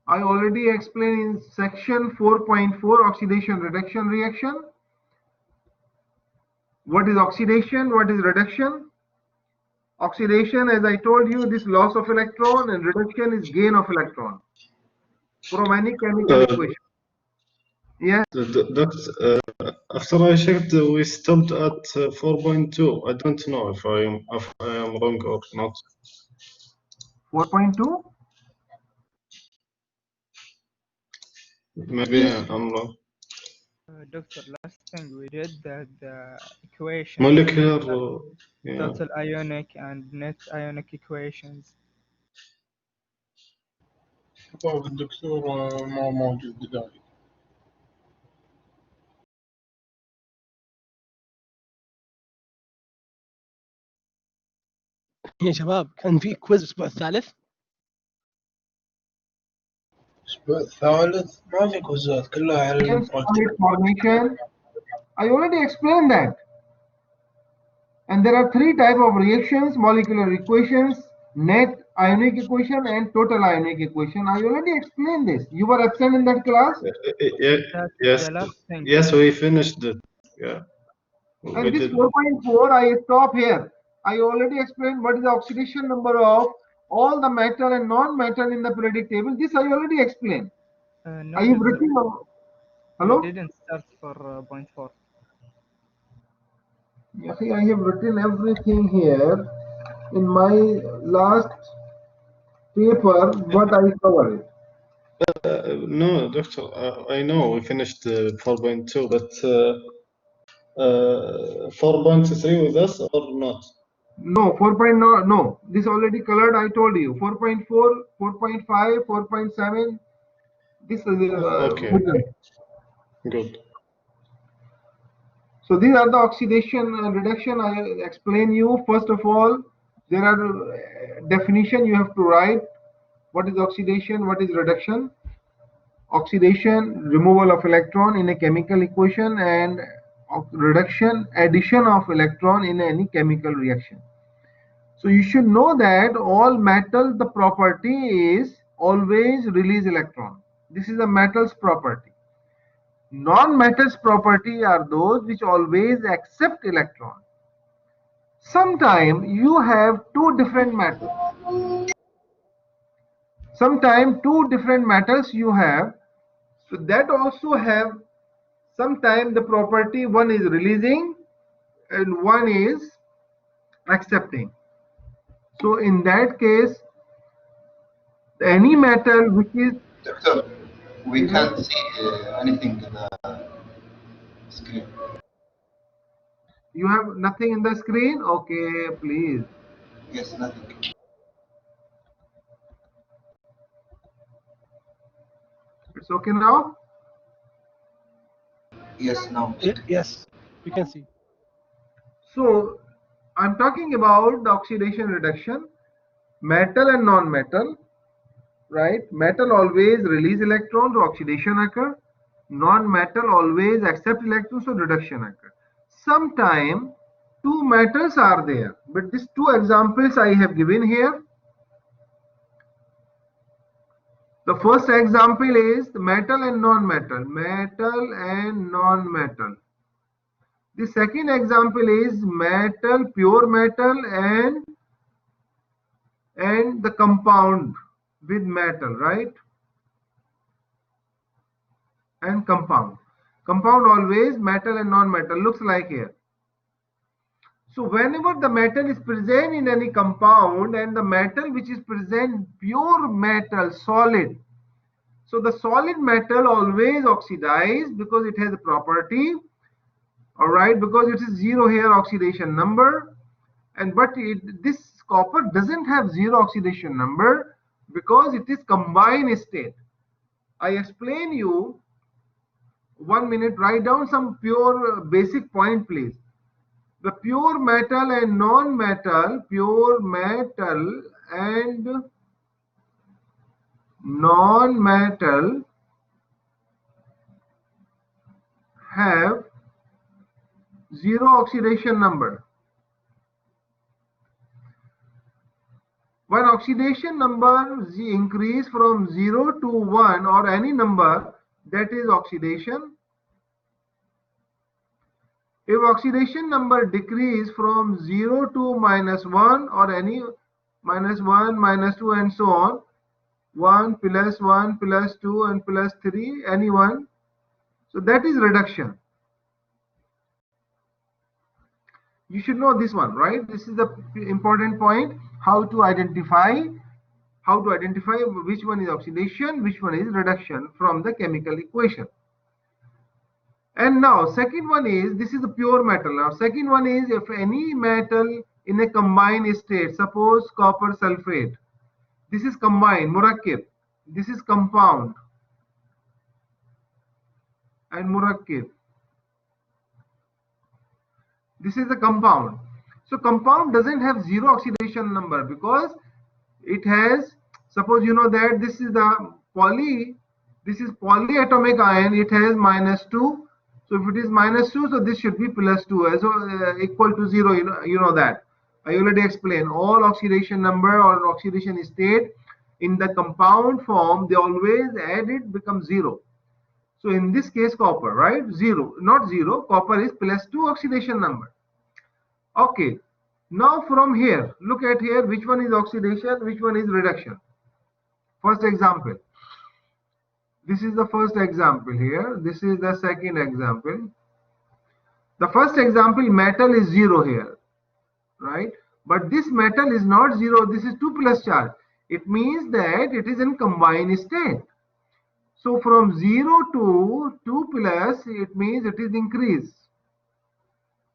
I already explained in section 4.4 oxidation reduction reaction. What is oxidation? What is reduction? Oxidation, as I told you, this loss of electron, and reduction is gain of electron from any chemical equation. Yes. After I checked, we stopped at 4.2. I don't know if I am wrong or not. 4.2? Maybe I'm wrong. Doctor, last thing we did that the equation Molecular, yeah. total ionic and net ionic equations. طبعا الدكتور ما موجود داعي. يا شباب كان في كويز الاسبوع الثالث. الأسبوع الثالث ما في كوزات كلها على البراكتيكال. Formation. I already explained that. And there are three types of reactions: molecular equations, net ionic equation, and total ionic equation. I already explained this. You were absent in that class. Yes, The last thing. yes, we finished it. Yeah. And this 4.4, I stop here. I already explained what is the oxidation number of all the metal and non-metal in the periodic table. This I already explained. No, I have doctor, written. Hello? we didn't start for point 4. Yeah, see, I have written everything here in my last paper, what I covered. No, doctor, I know we finished 4.2, but 4.3 with us or not? No, 4.0, no, this already colored, I told you. 4.4, 4.5, 4.7, this is Okay. Good. So these are the oxidation and reduction. I explain you. First of all, there are definition you have to write. What is oxidation? What is reduction? Oxidation, removal of electron in a chemical equation, and reduction, addition of electron in any chemical reaction. So you should know that all metal, the property is always release electron. This is a metal's property. Non-metals property are those which always accept electron. Sometimes you have two different metals. Sometimes two different metals you have. So that also have sometimes the property, one is releasing and one is accepting. So in that case, any metal which is Doctor, we can't see anything in the screen. You have nothing in the screen? Okay, please. Yes, nothing. It's okay now? Yes, now. Yes, we can see. So I'm talking about the oxidation reduction, metal and non-metal, right? Metal always release electrons, so oxidation occur. Non-metal always accept electrons, so reduction occur. Sometime two metals are there, but these two examples I have given here. The first example is metal and non-metal, metal and non-metal. The second example is metal, pure metal, and the compound with metal, right? And compound. Compound always metal and non-metal, looks like here. So whenever the metal is present in any compound and the metal which is present, pure metal, solid. So the solid metal always oxidize because it has a property, all right, because it is zero here oxidation number, and but this copper doesn't have zero oxidation number because it is combined state. I explain you 1 minute. Write down some pure basic point, please. The pure metal and non-metal, pure metal and non-metal have zero oxidation number. when oxidation number increase from 0 to 1 or any number, that is oxidation. If oxidation number decrease from 0 to -1 or any -1, -2 and so on, 1 plus 2 and plus 3, any one, so that is reduction. You should know this one, right? This is the important point, how to identify which one is oxidation, which one is reduction from the chemical equation. And now second one is, this is a pure metal. Now second one is, if any metal in a combined state, suppose copper sulfate, this is combined, murakkib, this is compound, and murakkib, this is a compound. So compound doesn't have zero oxidation number because it has, suppose you know that this is the polyatomic ion, it has -2. So if it is -2, so this should be +2, so equal to 0. You know that. I already explained all oxidation number or oxidation state in the compound form, they always add it, becomes 0. So in this case, copper, right? 0, not 0. Copper is +2 oxidation number. Okay. Now from here, look at here, which one is oxidation, which one is reduction. First example. This is the first example here. This is the second example. The first example, metal is 0 here, right? But this metal is not 0. This is 2 plus charge. It means that it is in combined state. So from 0 to 2 plus, it means it is increase.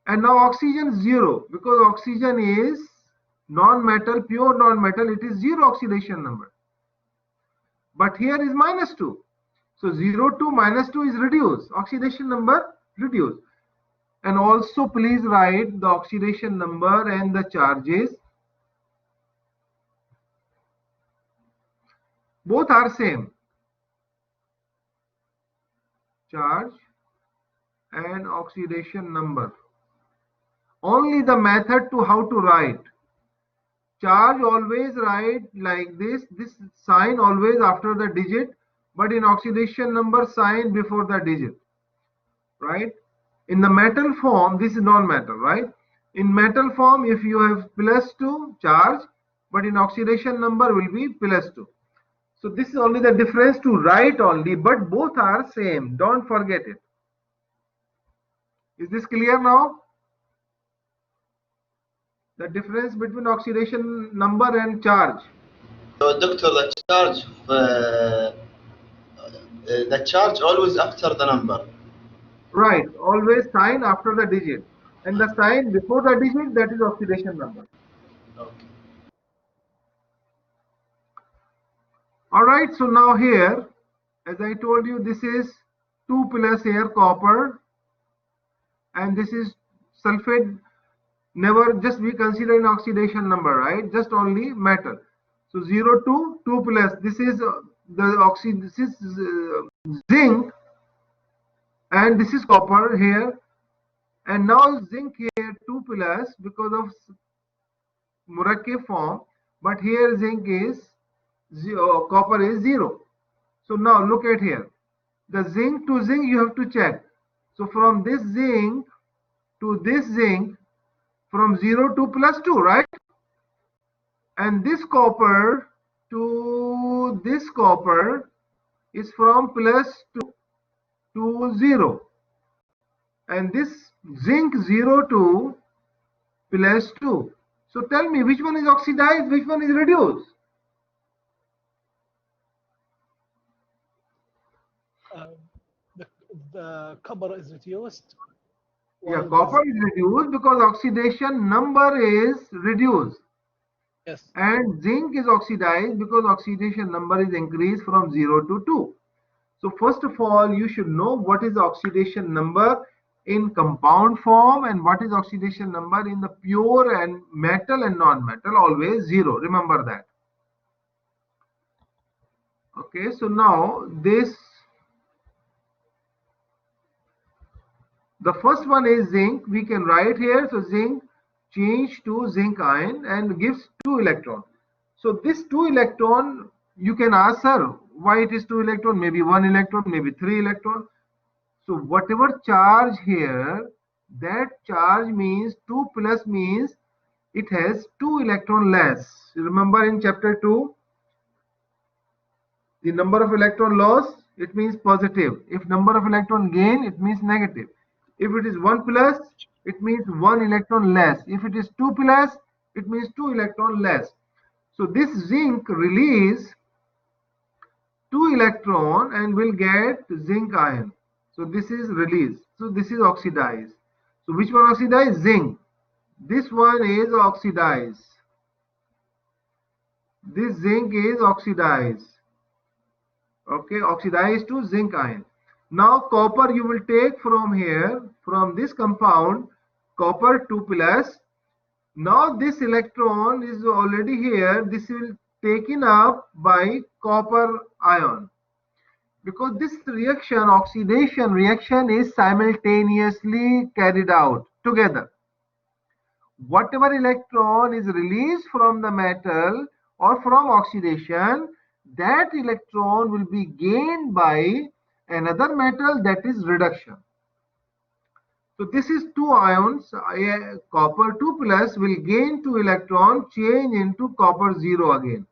And now oxygen 0, because oxygen is non-metal, pure non-metal, it is 0 oxidation number. But here is -2. So 0 to -2 is reduced, oxidation number reduced. And also please write the oxidation number and the charges. Both are same. Charge and oxidation number. Only the method to how to write. Charge always write like this sign always after the digit, but in oxidation number sign before the digit, right? In the metal form, this is non-metal, right? In metal form, if you have +2 charge, but in oxidation number will be +2. So this is only the difference to write only, but both are same. Don't forget it. Is this clear now? The difference between oxidation number and charge. So, Doctor, the charge always after the number. Right, always sign after the digit. And the sign before the digit, that is oxidation number. Okay. All right, so now here, as I told you, this is 2 plus here copper, and this is sulfate. Never just be considering oxidation number, right? Just only metal. So 0 to 2 plus. This is this is zinc, and this is copper here. And now zinc here 2 plus because of murakkab form, but here zinc is 0, copper is 0. So now look at here. The zinc to zinc you have to check. So from this zinc to this zinc, from 0 to +2, right? And this copper to this copper is from +2 to 0. And this zinc 0 to +2. So tell me which one is oxidized, which one is reduced? The copper is reduced. Yeah, copper is reduced because oxidation number is reduced. Yes. And zinc is oxidized because oxidation number is increased from 0 to 2. So first of all, you should know what is the oxidation number in compound form and what is oxidation number in the pure and metal and non-metal, always 0. Remember that. Okay, so now this, the first one is zinc. We can write here. So zinc change to zinc ion and gives 2 electrons. So this 2 electron, you can ask her why it is 2 electron, maybe 1 electron, maybe 3 electron. So whatever charge here, that charge means 2 plus means it has 2 electron less. Remember in chapter 2, the number of electron loss, it means positive. If number of electron gain, it means negative. If it is 1 plus, it means 1 electron less. If it is 2 plus, it means 2 electron less. So this zinc release 2 electron and will get zinc ion. So this is released. So this is oxidized. So which one oxidized? Zinc. This one is oxidized. This zinc is oxidized. Okay, oxidized to zinc ion. Now copper you will take from here, from this compound, copper 2 plus. Now this electron is already here. This will taken up by copper ion. Because this reaction, oxidation reaction, is simultaneously carried out together. Whatever electron is released from the metal or from oxidation, that electron will be gained by another metal, that is reduction. So this is 2 ions, copper 2 plus will gain 2 electron, change into copper 0 again.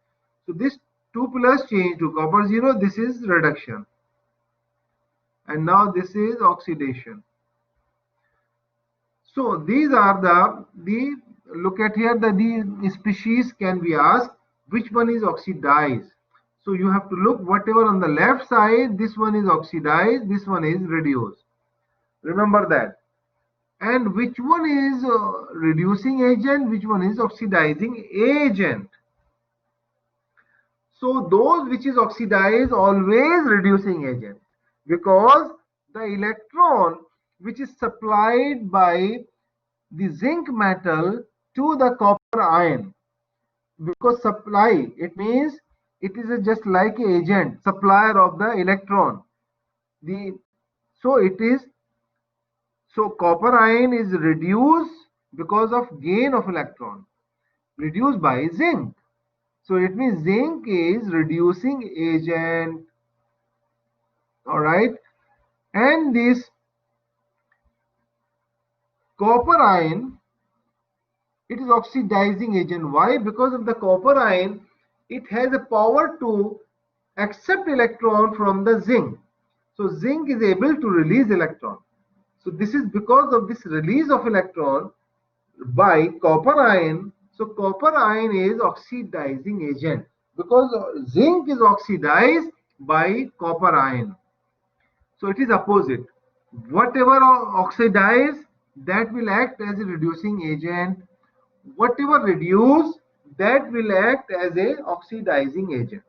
So this 2 plus change to copper 0, this is reduction. And now this is oxidation. So these are the look at here, the species can be asked which one is oxidized. So you have to look whatever on the left side, this one is oxidized, this one is reduced. Remember that. And which one is reducing agent, which one is oxidizing agent. So those which is oxidized, always reducing agent, because the electron which is supplied by the zinc metal to the copper ion, because supply, it means it is just like an agent, supplier of the electron. So copper ion is reduced because of gain of electron, reduced by zinc. So it means zinc is reducing agent. All right. And this copper ion, it is oxidizing agent. Why? Because of the copper ion, it has a power to accept electron from the zinc. So zinc is able to release electron. So this is because of this release of electron by copper ion. So copper ion is oxidizing agent because zinc is oxidized by copper ion. So it is opposite. Whatever oxidize, that will act as a reducing agent. Whatever reduce, that will act as a oxidizing agent.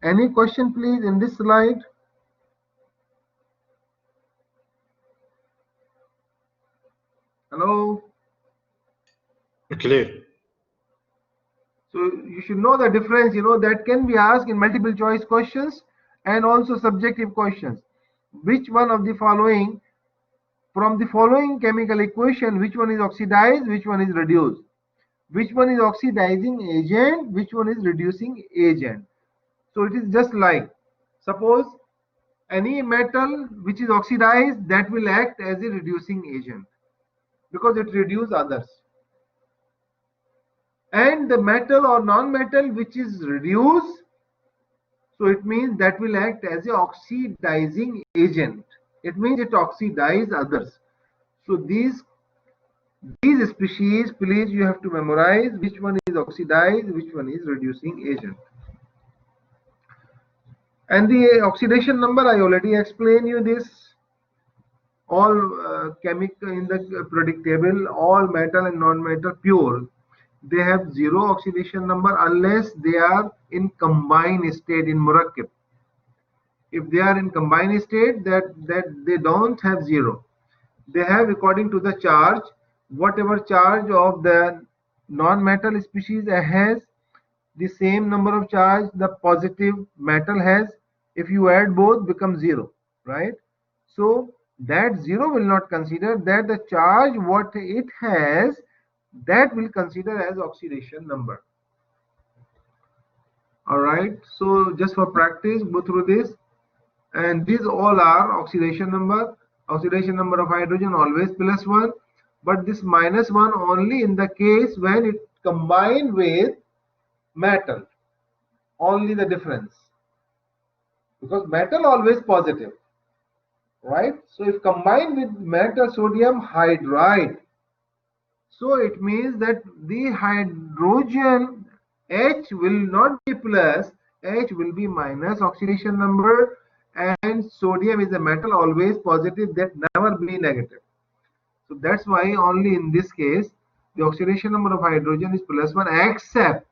Any question please in this slide? Hello? Clear. So you should know the difference, that can be asked in multiple choice questions and also subjective questions. Which one of the following, from the following chemical equation, which one is oxidized, which one is reduced? Which one is oxidizing agent, which one is reducing agent? So it is just like, suppose any metal which is oxidized, that will act as a reducing agent because it reduces others. And the metal or non-metal which is reduced, so it means that will act as a oxidizing agent. It means it oxidizes others. So these species, please you have to memorize which one is oxidized, which one is reducing agent. And the oxidation number, I already explained you this. All chemical in the periodic table, all metal and non-metal pure, they have zero oxidation number unless they are in combined state in murakkab. If they are in combined state, that they don't have zero. They have according to the charge, whatever charge of the non-metal species has, the same number of charge the positive metal has. If you add both, become zero, right? So that zero will not consider, that the charge what it has, that will consider as oxidation number. All right, so just for practice, go through this. And these all are oxidation number. Oxidation number of hydrogen always +1, but this -1 only in the case when it combined with metal. Only the difference, because metal always positive, right? So if combined with metal, sodium hydride, so it means that the hydrogen H will not be plus, H will be minus oxidation number, and sodium is a metal always positive, that never be negative. So that's why only in this case the oxidation number of hydrogen is +1, except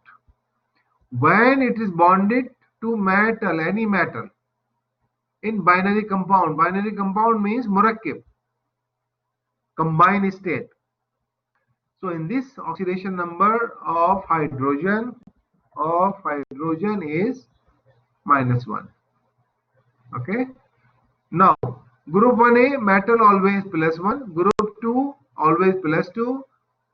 when it is bonded to metal, any metal. In binary compound means murakkab, combined state. So in this, oxidation number of hydrogen is -1. Okay. Now group 1A, metal always +1, group 2 always +2,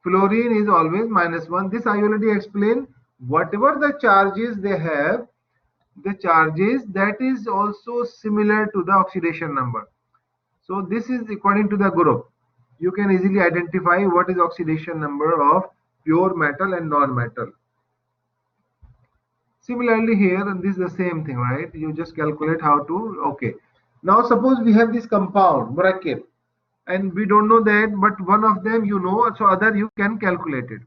fluorine is always -1. This I already explained. Whatever the charges they have, the charges, that is also similar to the oxidation number. So this is according to the group. You can easily identify what is oxidation number of pure metal and non-metal. Similarly here, and this is the same thing, right? You just calculate how to, okay. Now suppose we have this compound, murakkab, and we don't know that, but one of them you know, so other you can calculate it.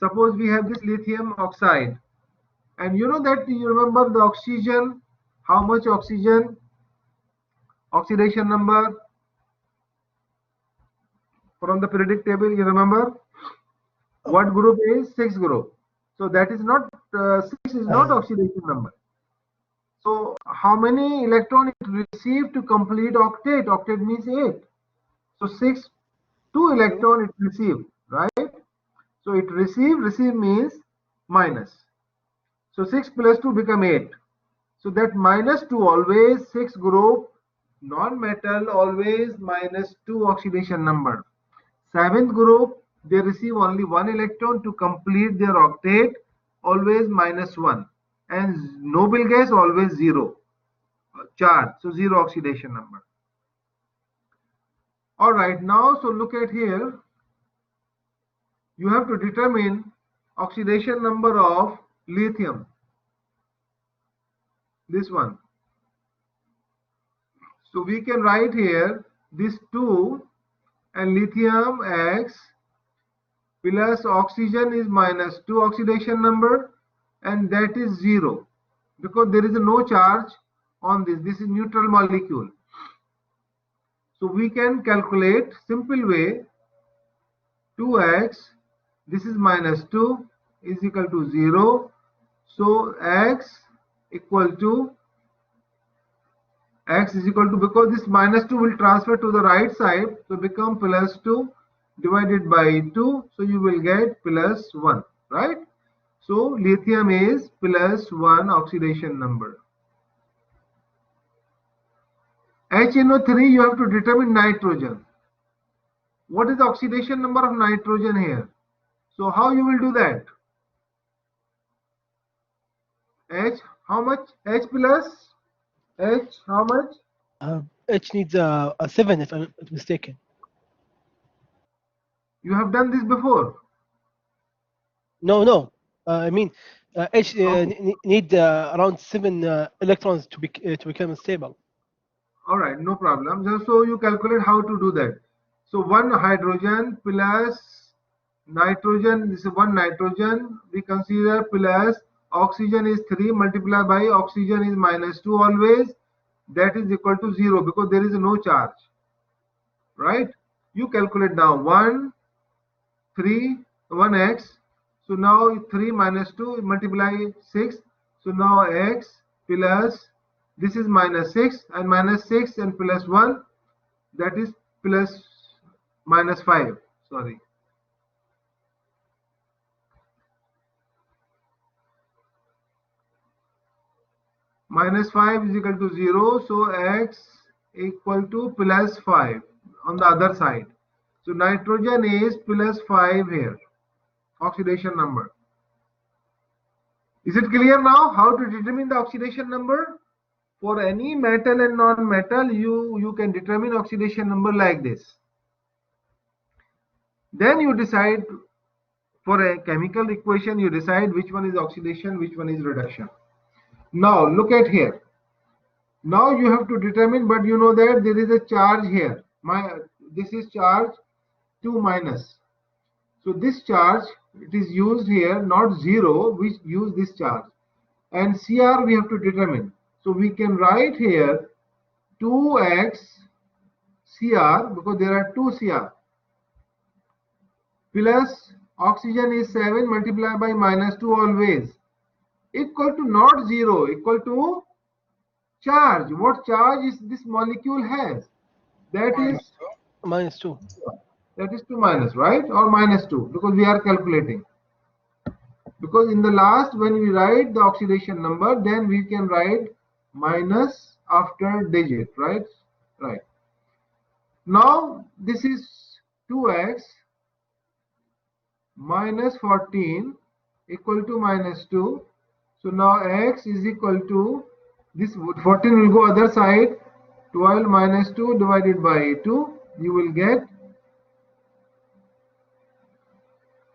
Suppose we have this lithium oxide, and you know that, you remember the oxygen, how much oxygen, oxidation number from the periodic table, you remember? What group is 6 group? So that is not 6 is not oxidation number. So how many electron it received to complete octet? Octet means 8. So 6, 2 electron it received, right? So it receive means minus. So 6 plus 2 become 8. So that -2 always 6 group, non-metal always -2 oxidation number. 7th group, they receive only 1 electron to complete their octet, always -1, and noble gas always 0 charge, so 0 oxidation number. All right, now so look at here, you have to determine oxidation number of lithium, this one. So we can write here this 2 and lithium X plus oxygen is -2 oxidation number, and that is 0 because there is no charge on this. This is neutral molecule. So we can calculate simple way, 2x, this is -2 is equal to 0. So x equal to, because this -2 will transfer to the right side, so become +2 divided by 2, so you will get +1, right? So lithium is +1 oxidation number. HNO3, you have to determine nitrogen. What is the oxidation number of nitrogen here? So how you will do that? H, how much? H plus H, how much? H needs a 7 if I'm not mistaken. You have done this before. No. I mean, H Okay. need around 7 electrons to become stable. All right, no problem. So you calculate how to do that. So 1 hydrogen plus nitrogen, this is 1 nitrogen, we consider plus oxygen is 3 multiplied by oxygen is -2 always, that is equal to 0 because there is no charge, right? You calculate now 1, 3, 1x. So now 3 minus 2 multiply 6. So now x plus, this is -6 and -6 and +1, that is -5. Sorry. -5 is equal to 0. So x equal to +5 on the other side. So nitrogen is +5 here, oxidation number. Is it clear now how to determine the oxidation number? For any metal and non-metal, you can determine oxidation number like this. Then you decide, for a chemical equation, you decide which one is oxidation, which one is reduction. Now look at here. Now you have to determine, but you know that there is a charge here. This is charge 2 minus. So this charge, it is used here, not 0, we use this charge. And CR we have to determine. So we can write here 2x CR, because there are 2 CR, plus oxygen is 7 multiplied by minus 2 always, equal to not 0, equal to charge. What charge is this molecule has? That is -2. that is 2 minus, right? Or minus 2, because we are calculating. Because in the last, when we write the oxidation number, then we can write minus after digit, right? Right. Now this is 2x minus 14 equal to minus 2. So now x is equal to, this 14 will go other side, 12 minus 2 divided by 2, you will get,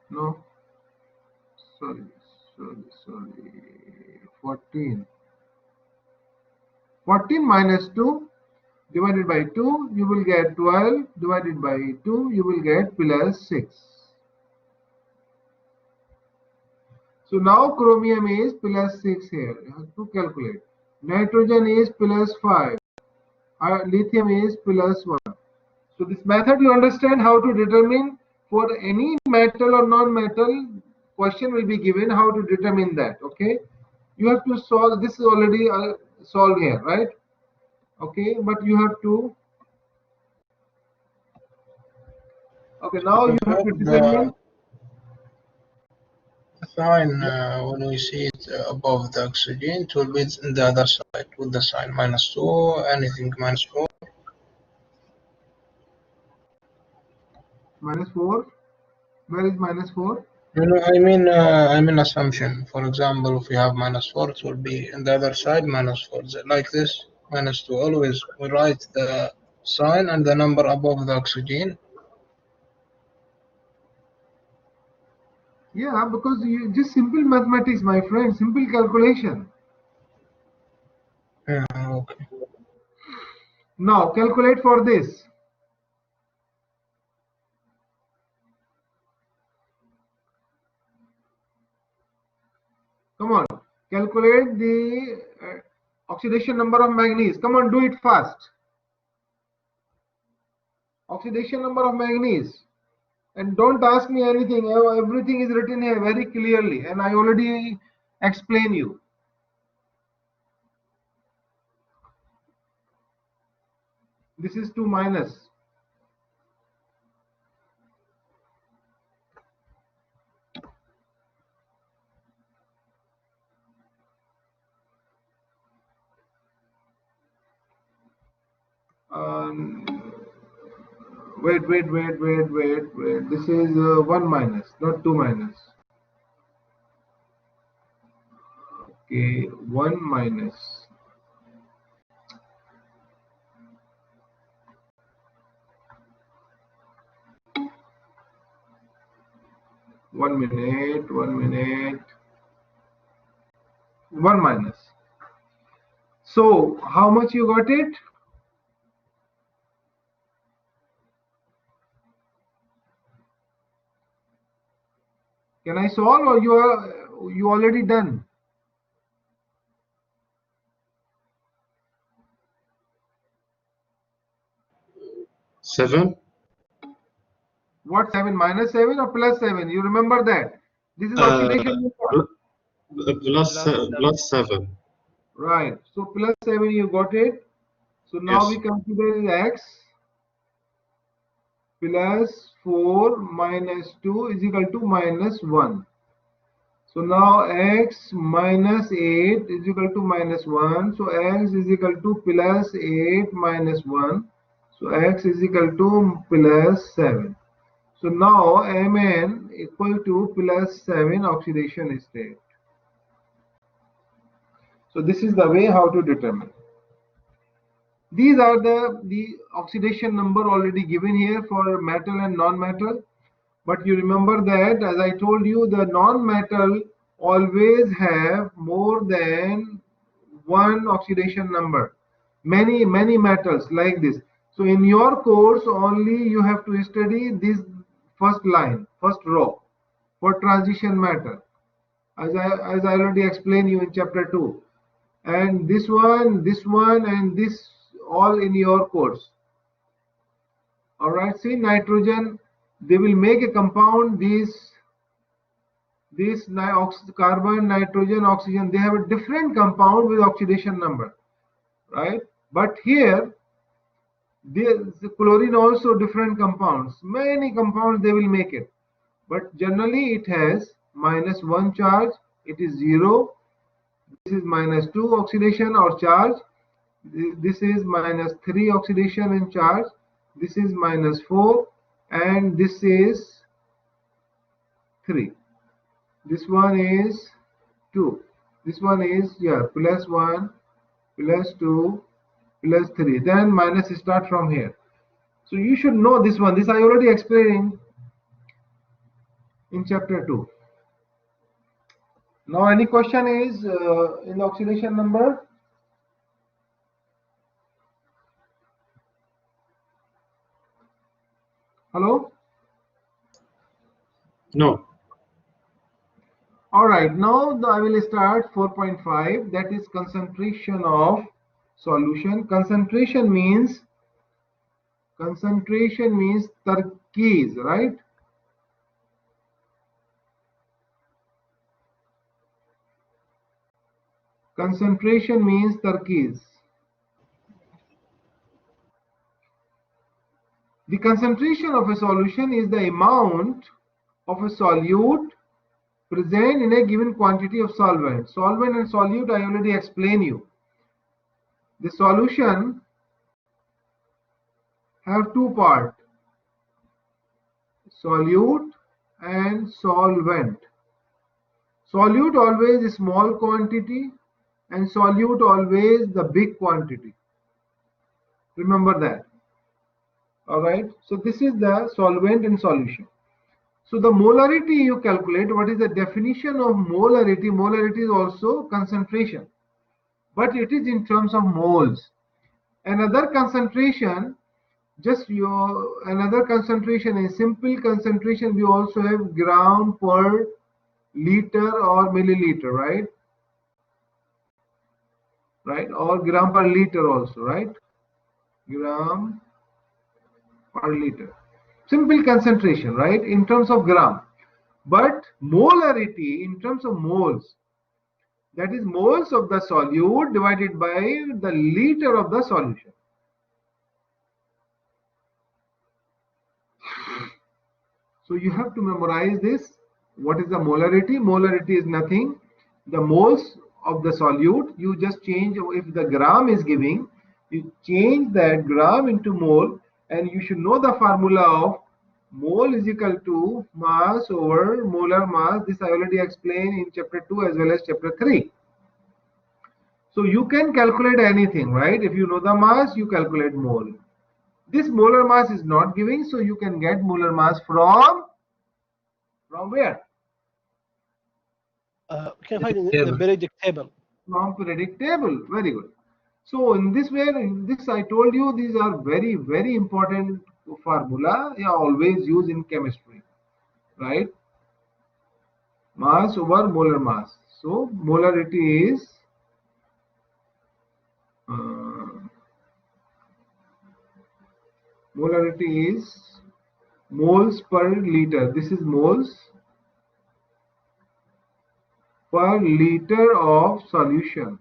no, sorry, 14 minus 2 divided by 2, you will get 12 divided by 2, you will get plus 6. So now chromium is plus 6 here. You have to calculate. Nitrogen is plus 5. Lithium is plus 1. So this method, you understand how to determine for any metal or non-metal. Question will be given how to determine that. Okay, you have to solve. This is already solved here, right? Okay, but you have to. Okay, now you have to determine the sign when we see it above the oxygen, it will be on the other side with the sign -2, anything -4. -4. Where is -4? No, I mean assumption. For example, if we have -4, it will be on the other side -4. Like this, -2. Always we write the sign and the number above the oxygen. Yeah, because you just simple mathematics, my friend, simple calculation. Yeah, okay. Now calculate for this. Come on, calculate the oxidation number of manganese. Come on, do it fast. Oxidation number of manganese. And don't ask me anything. Everything is written here very clearly, and I already explain you. This is 2 minus. Wait. This is 1 minus, not 2 minus. Okay, 1 minus. One minute. 1 minus. So how much you got it? Can I solve, or you already done? Seven. What 7? -7 or +7? You remember that? This is oxidation. Plus 7. Right. So +7 you got it. So now Yes. we consider x plus 4 minus 2 is equal to -1. So now x minus 8 is equal to -1. So x is equal to plus 8 minus 1. So x is equal to plus 7. So now Mn equal to plus 7 oxidation state. So this is the way how to determine. These are the oxidation number already given here for metal and non-metal. But you remember that, as I told you, the non-metal always have more than one oxidation number. Many metals like this. So in your course only you have to study this first line, first row for transition metal, as I already explained you in chapter 2. And this one, and this all in your course. All right, see, nitrogen, they will make a compound, this carbon, nitrogen, oxygen, they have a different compound with oxidation number, right? But here, the chlorine also different compounds, many compounds they will make it. But generally it has -1 charge, it is 0. This is -2 oxidation or charge. This is -3 oxidation and charge. This is -4, and this is 3. This one is 2. This one is, yeah, +1, +2, +3. Then minus start from here. So you should know this one. This I already explained in chapter 2. Now any question is in the oxidation number? Hello? No. All right, now I will start 4.5, that is concentration of solution. Concentration means tarkeez, right? Concentration means tarkeez. The concentration of a solution is the amount of a solute present in a given quantity of solvent. Solvent and solute I already explained you. The solution have two parts, solute and solvent. Solute always a small quantity and solute always the big quantity. Remember that. All right. So this is the solvent and solution. So the molarity you calculate. What is the definition of molarity? Molarity is also concentration, but it is in terms of moles. Another concentration, another concentration is simple concentration. We also have gram per liter or milliliter, right? Right, or gram per liter also, right? Gram per liter. Simple concentration, right, in terms of gram. But molarity in terms of moles, that is moles of the solute divided by the liter of the solution. So you have to memorize this. What is the molarity? Molarity is nothing. The moles of the solute, you just change, if the gram is giving, you change that gram into mole, and you should know the formula of mole is equal to mass over molar mass. This I already explained in chapter 2 as well as chapter 3. So you can calculate anything, right? If you know the mass, you calculate mole. This molar mass is not giving, so you can get molar mass from where? We can find in the periodic table. From periodic table. Very good. So in this way, in this I told you, these are very, very important formula. They are always used in chemistry, right? Mass over molar mass. So molarity is moles per liter. This is moles per liter of solution.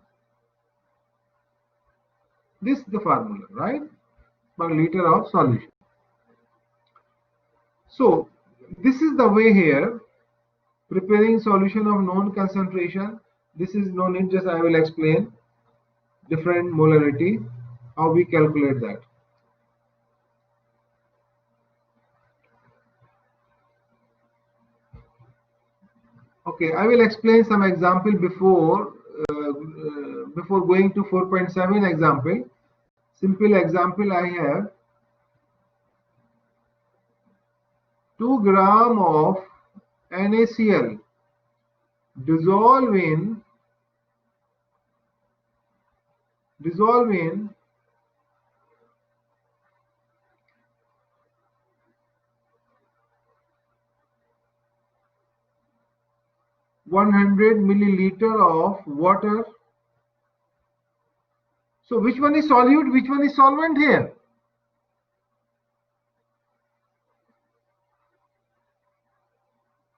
This is the formula, right? Per liter of solution. So this is the way here, preparing solution of known concentration. This is no need, just I will explain different molarity, how we calculate that. Okay, I will explain some example before before going to 4.7 example. Simple example I have. 2 gram of NaCl dissolve in 100 milliliter of water. So which one is solute, which one is solvent here?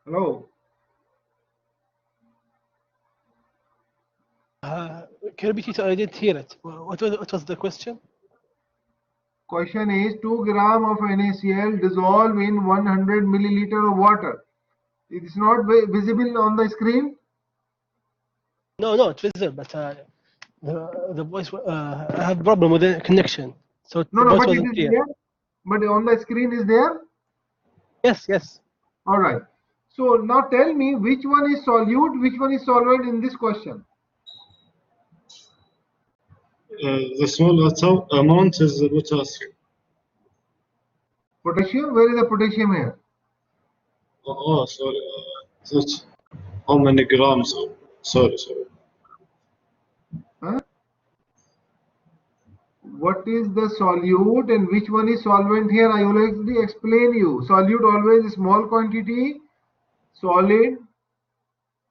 Hello. Can you repeat it? I didn't hear it. What was the question? Question is 2 gram of NaCl dissolve in 100 milliliter of water. It is not visible on the screen. No, it's visible, but the voice. I have problem with the connection, so No, the voice but it wasn't is clear. there. But on the screen is there. Yes. All right. So now tell me which one is solute, which one is solvent in this question. The small amount is the potassium. Potassium. Where is the potassium here? Oh, sorry. That's how many grams? Sorry. Huh? What is the solute and which one is solvent here? I already explain you. Solute always small quantity, solid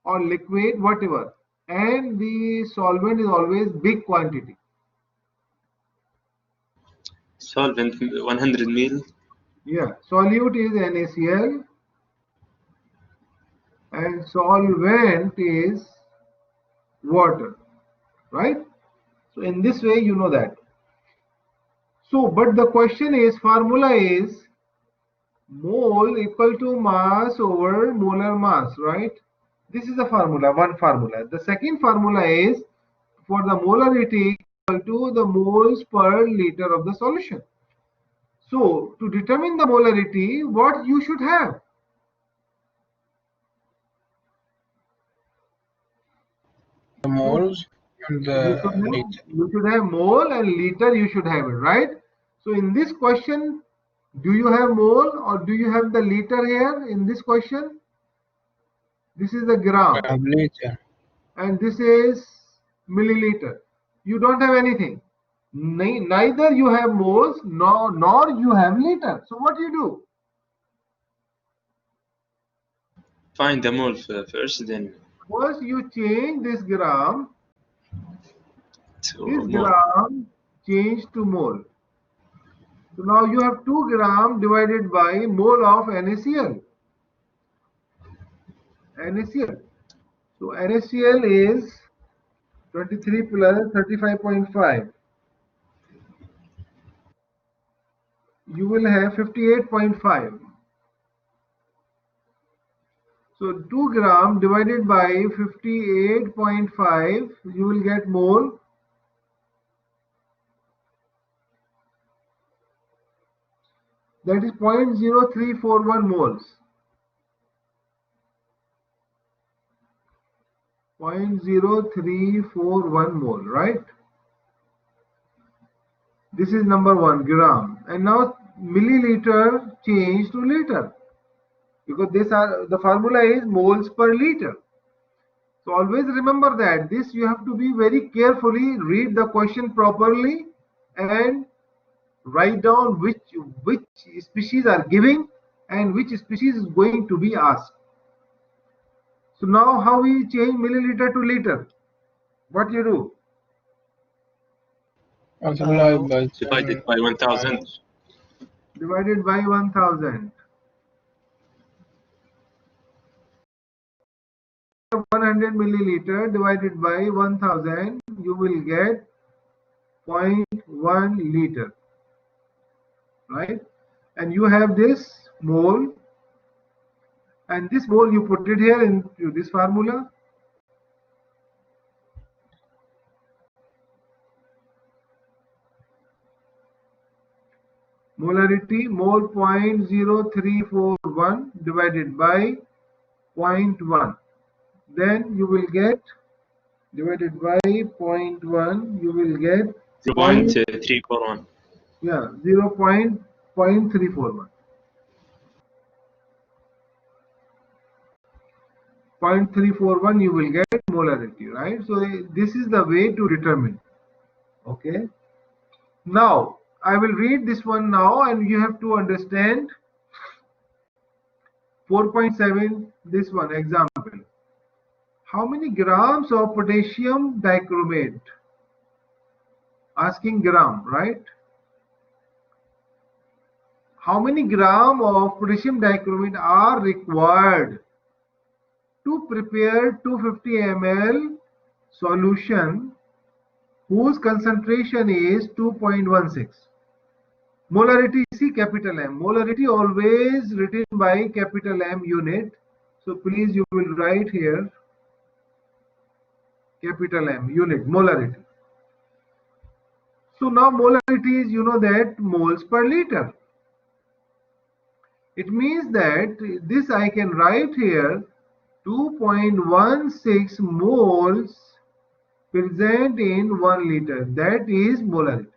or liquid, whatever. And the solvent is always big quantity. Solvent 100 ml. Yeah, solute is NaCl and solvent is water, right? So in this way you know that. So but the question is, formula is mole equal to mass over molar mass, right? This is the formula, one formula. The second formula is for the molarity equal to the moles per liter of the solution. So to determine the molarity, what you should have? The moles and the liter. You should have mole and liter, you should have it, right? So in this question, do you have mole or do you have the liter here in this question? This is the gram I have liter. and this is milliliter. You don't have anything. Neither you have moles nor you have liter. So what do you do? Find the mole first, then First you change this gram. to This mole. gram changed to mole. So now you have 2 gram divided by mole of NaCl. So NaCl is 23 plus 35.5. You will have 58.5. So 2 gram divided by 58.5, you will get mole. That is 0.0341 moles. 0.0341 mole, right? This is number 1, gram. And now milliliter changed to liter, because the formula is moles per liter. So always remember that this you have to be very carefully, read the question properly and write down which species are giving and which species is going to be asked. So now how we change milliliter to liter? What you do? Multiplied by Divided by 1000. Divided by 1000. 100 milliliter divided by 1000, you will get 0.1 liter, right? And you have this mole, and this mole you put it here into this formula. Molarity, mole 0.0341 divided by 0.1. Then you will get divided by 0.1, you will get 0.341. 0.341. 0.341 you will get molarity, right? So this is the way to determine. Okay. Now I will read this one now, and you have to understand 4.7. This one example. How many grams of potassium dichromate? Asking gram, right? How many gram of potassium dichromate are required to prepare 250 ml solution whose concentration is 2.16? Molarity, see capital M. Molarity always written by capital M unit. So please you will write here capital M unit, molarity. So now molarity is, you know, that moles per liter. It means that this I can write here 2.16 moles present in 1 liter. That is molarity.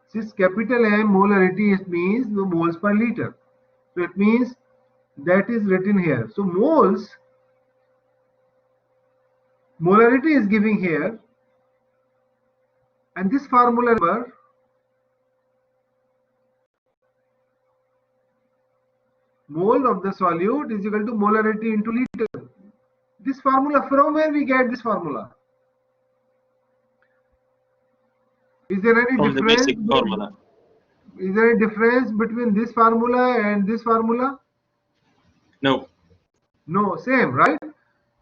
Since capital M molarity, it means the moles per liter. So it means that is written here. So moles, molarity is giving here, and this formula number mole of the solute is equal to molarity into liter. This formula, from where we get this formula? Is there any From the difference? basic formula. Is there a difference between this formula and this formula? No. No, same, right?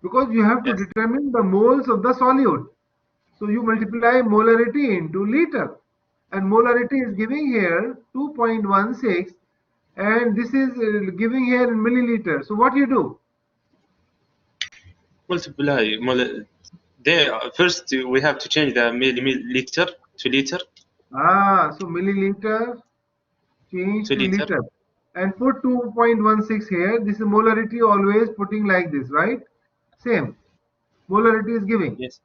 Because you have to Yes. determine the moles of the solute. So you multiply molarity into liter. And molarity is giving here 2.16, and this is giving here in milliliter. So what you do? Multiply. First, we have to change the milliliter to liter. So milliliter change To to liter. liter. And put 2.16 here. This is molarity, always putting like this, right? Same. Molarity is giving. Yes.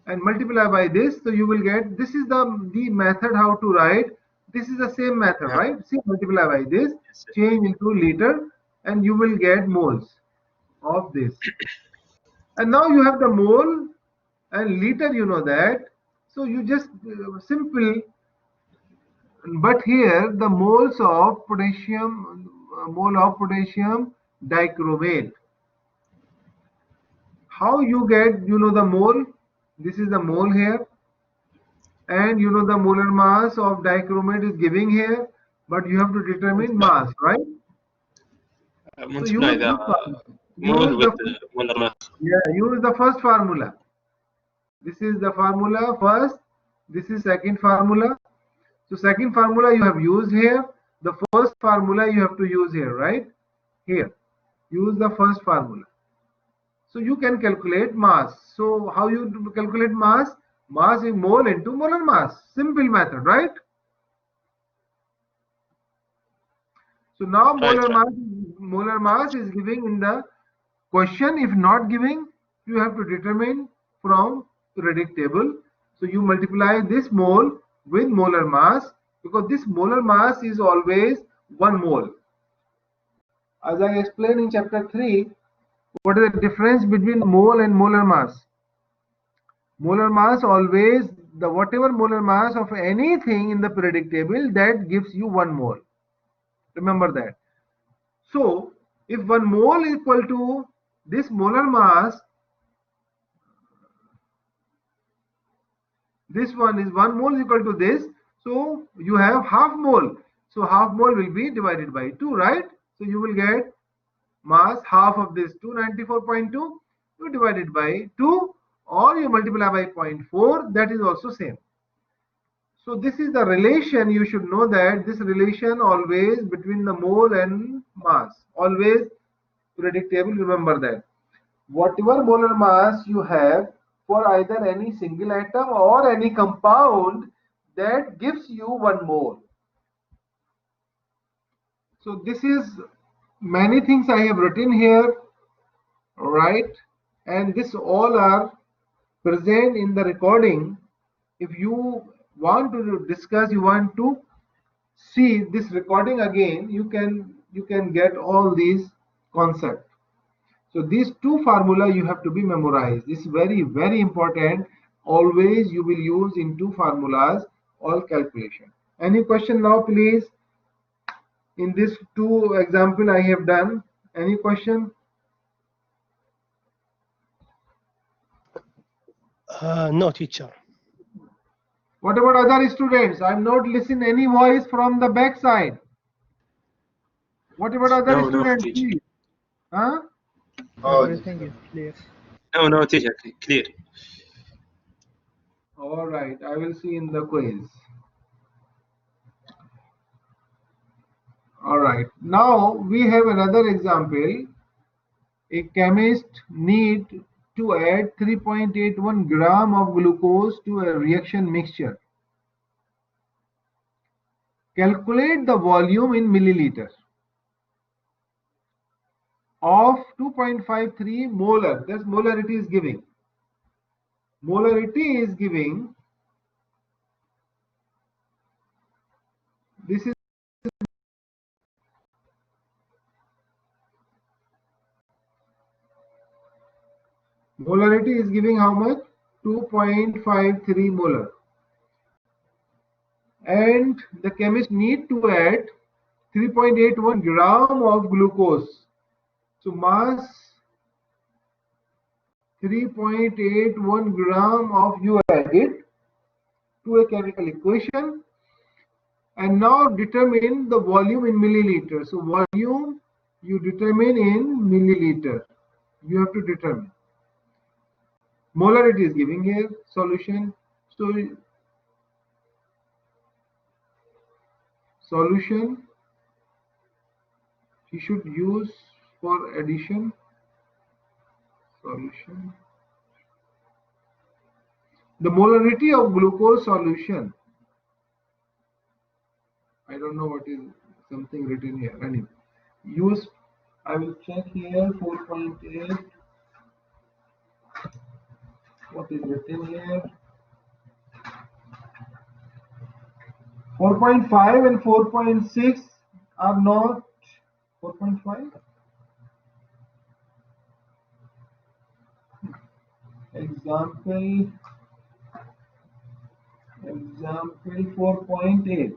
And multiply by this, so you will get, this is the method how to write. This is the same method, Yeah. right? See, multiply by this, Yes. change into liter, and you will get moles of this. And now you have the mole and liter, you know that. So you just simple, but here the moles of potassium, mole of potassium dichromate. How you get, you know, the mole? This is the mole here. And you know the molar mass of dichromate is giving here, but you have to determine mass, right? So Multiply use the mole with the molar mass. use the first formula. This is the formula first. This is second formula. So second formula you have used here. The first formula you have to use here, right? Here, use the first formula. So you can calculate mass. So how you do calculate mass? Mass is mole into molar mass. Simple method, right? So now molar mass is giving in the question. If not giving, you have to determine from periodic table. So you multiply this mole with molar mass, because this molar mass is always 1 mole. As I explained in chapter 3, what is the difference between mole and molar mass? Molar mass always, the whatever molar mass of anything in the periodic table, that gives you 1 mole. Remember that. So if 1 mole is equal to this molar mass, this one is 1 mole is equal to this, so you have half mole. So half mole will be divided by 2, right? So you will get mass half of this 294.2, you divide it by 2, or you multiply by 0.4, that is also same. So this is the relation. You should know that this relation always between the mole and mass, always periodic table, remember that. Whatever molar mass you have for either any single atom or any compound, that gives you 1 mole. So this is many things I have written here. All right, and this all are present in the recording. If you want to discuss, you want to see this recording again, you can get all these concepts. So these two formula you have to be memorized. This is very important. Always you will use in two formulas all calculation. Any question now, please? In this two example I have done. Any question? No, teacher. What about other students? I'm not listening any voice from the back side. What about other No, students, teacher. please? Huh? Oh, Everything is clear. No, teacher. Clear. All right, I will see in the quiz. All right, now we have another example. A chemist need to add 3.81 gram of glucose to a reaction mixture. Calculate the volume in milliliter of 2.53 molar. That's molarity is giving. Molarity is giving. This is molarity is giving how much? 2.53 molar. And the chemist need to add 3.81 gram of glucose. So mass 3.81 gram of you added to a chemical equation, and now determine the volume in milliliter. So volume you determine in milliliter. You have to determine. Molarity is giving here solution. So solution you should use for addition. Solution. The molarity of glucose solution. I don't know what is something written here. Anyway, use. I will check here 4.8. What is written here? 4.5 and 4.6 are not 4.5. Example 4.8.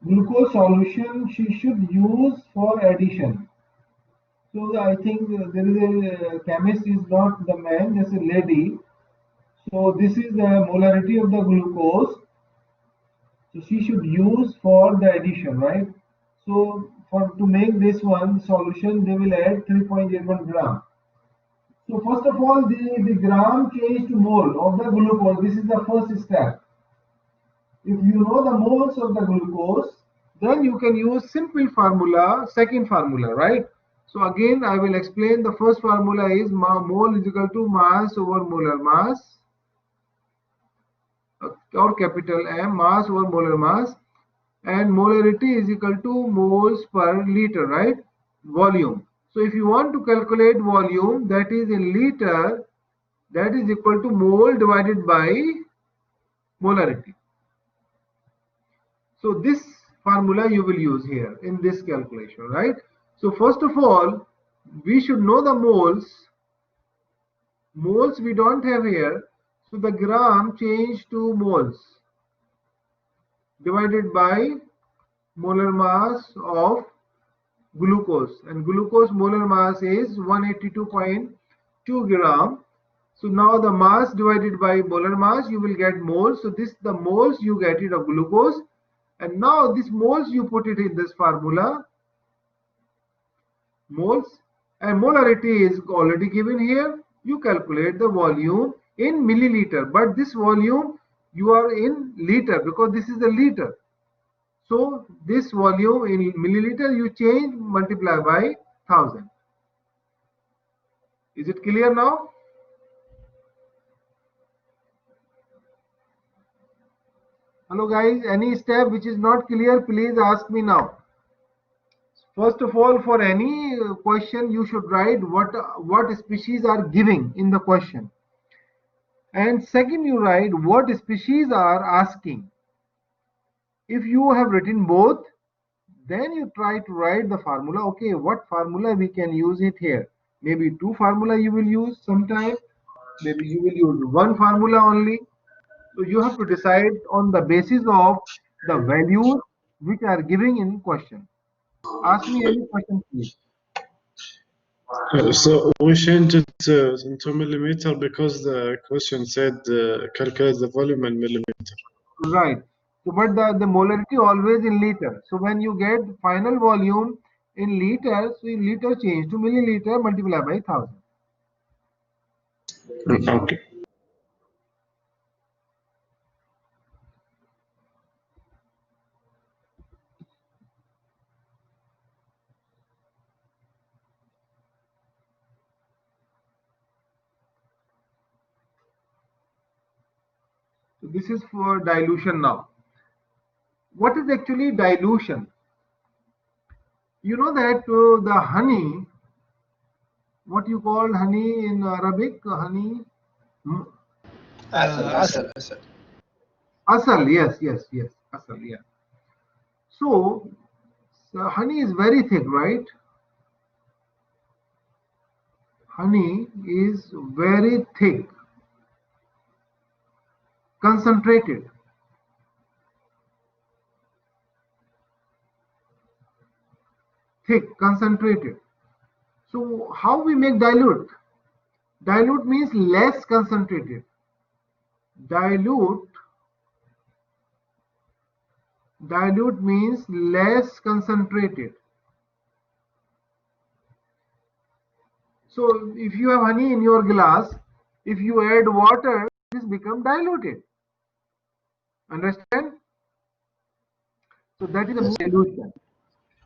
Glucose solution she should use for addition. So I think there is a chemist is not the man, there's a lady. So this is the molarity of the glucose. So she should use for the addition, right? So to make this one solution, they will add 3.81 gram. So first of all, the gram change to mole of the glucose. This is the first step. If you know the moles of the glucose, then you can use simple formula, second formula, right? So again, I will explain. The first formula is mole is equal to mass over molar mass, or capital M, mass over molar mass, and molarity is equal to moles per liter, right? Volume. So if you want to calculate volume, that is in liter, that is equal to mole divided by molarity. So this formula you will use here in this calculation, right? So first of all, we should know the moles. Moles we don't have here. So the gram change to moles divided by molar mass of glucose, and glucose molar mass is 182.2 gram. So now the mass divided by molar mass, you will get moles. So this the moles you get it of glucose, and now this moles you put it in this formula, moles, and molarity is already given here. You calculate the volume in milliliter, but this volume you are in liter because this is a liter. So this volume in milliliter you change, multiply by 1000. Is it clear now? Hello guys, any step which is not clear, please ask me now. First of all, for any question, you should write what species are giving in the question. And second, you write what species are asking. If you have written both, then you try to write the formula. Okay, what formula we can use it here? Maybe two formula you will use sometime. Maybe you will use one formula only. So you have to decide on the basis of the values which are giving in question. Ask me any question, please. So we changed it into millimeter because the question said calculate the volume in millimeter. Right. So, but the molarity always in liter. So when you get final volume in liters, so in liter change to milliliter multiplied by 1000. Okay. So this is for dilution now. What is actually dilution? You know that the honey, what you call honey in Arabic, honey, Asal. asal, yes, asal, yeah. So honey is very thick, right? Honey is very thick, concentrated. Thick, concentrated. So how we make dilute? Dilute means less concentrated. Dilute means less concentrated. So if you have honey in your glass, if you add water, this becomes diluted. Understand? So that is a dilution.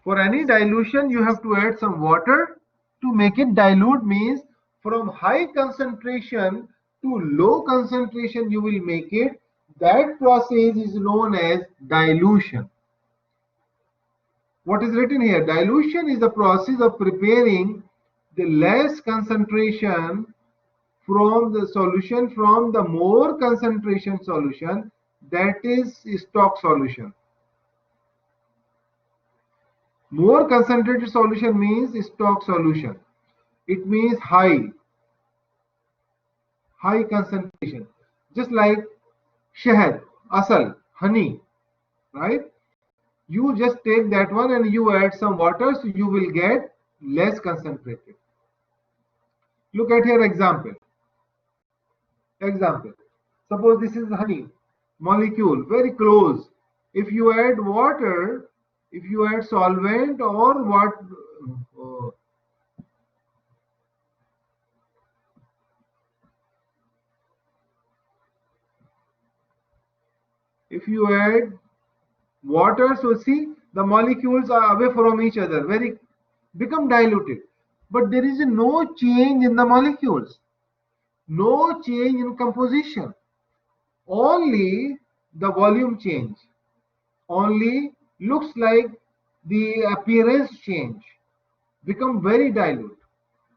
For any dilution, you have to add some water to make it dilute. Means from high concentration to low concentration you will make it. That process is known as dilution. What is written here? Dilution is the process of preparing the less concentration from the solution from the more concentration solution, that is stock solution. More concentrated solution means stock solution. It means high concentration. Just like shahad, asal, honey, right? You just take that one and you add some water, so you will get less concentrated. Look at here example. Suppose this is honey molecule, very close. If you add water, if you add solvent or what, if you add water, so see the molecules are away from each other, very become diluted, but there is no change in the molecules, no change in composition, only the volume change, only looks like the appearance change, become very dilute.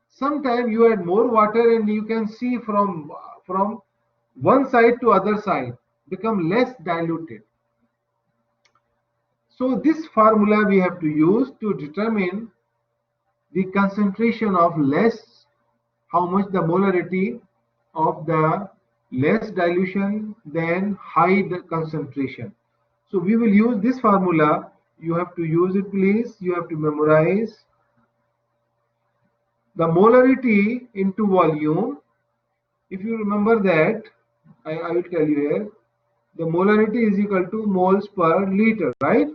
Sometimes you add more water and you can see from one side to other side become less diluted. So this formula we have to use to determine the concentration of less, how much the molarity of the less dilution than high concentration. So we will use this formula. You have to use it, please. You have to memorize. The molarity into volume. If you remember that, I will tell you here. The molarity is equal to moles per liter, right?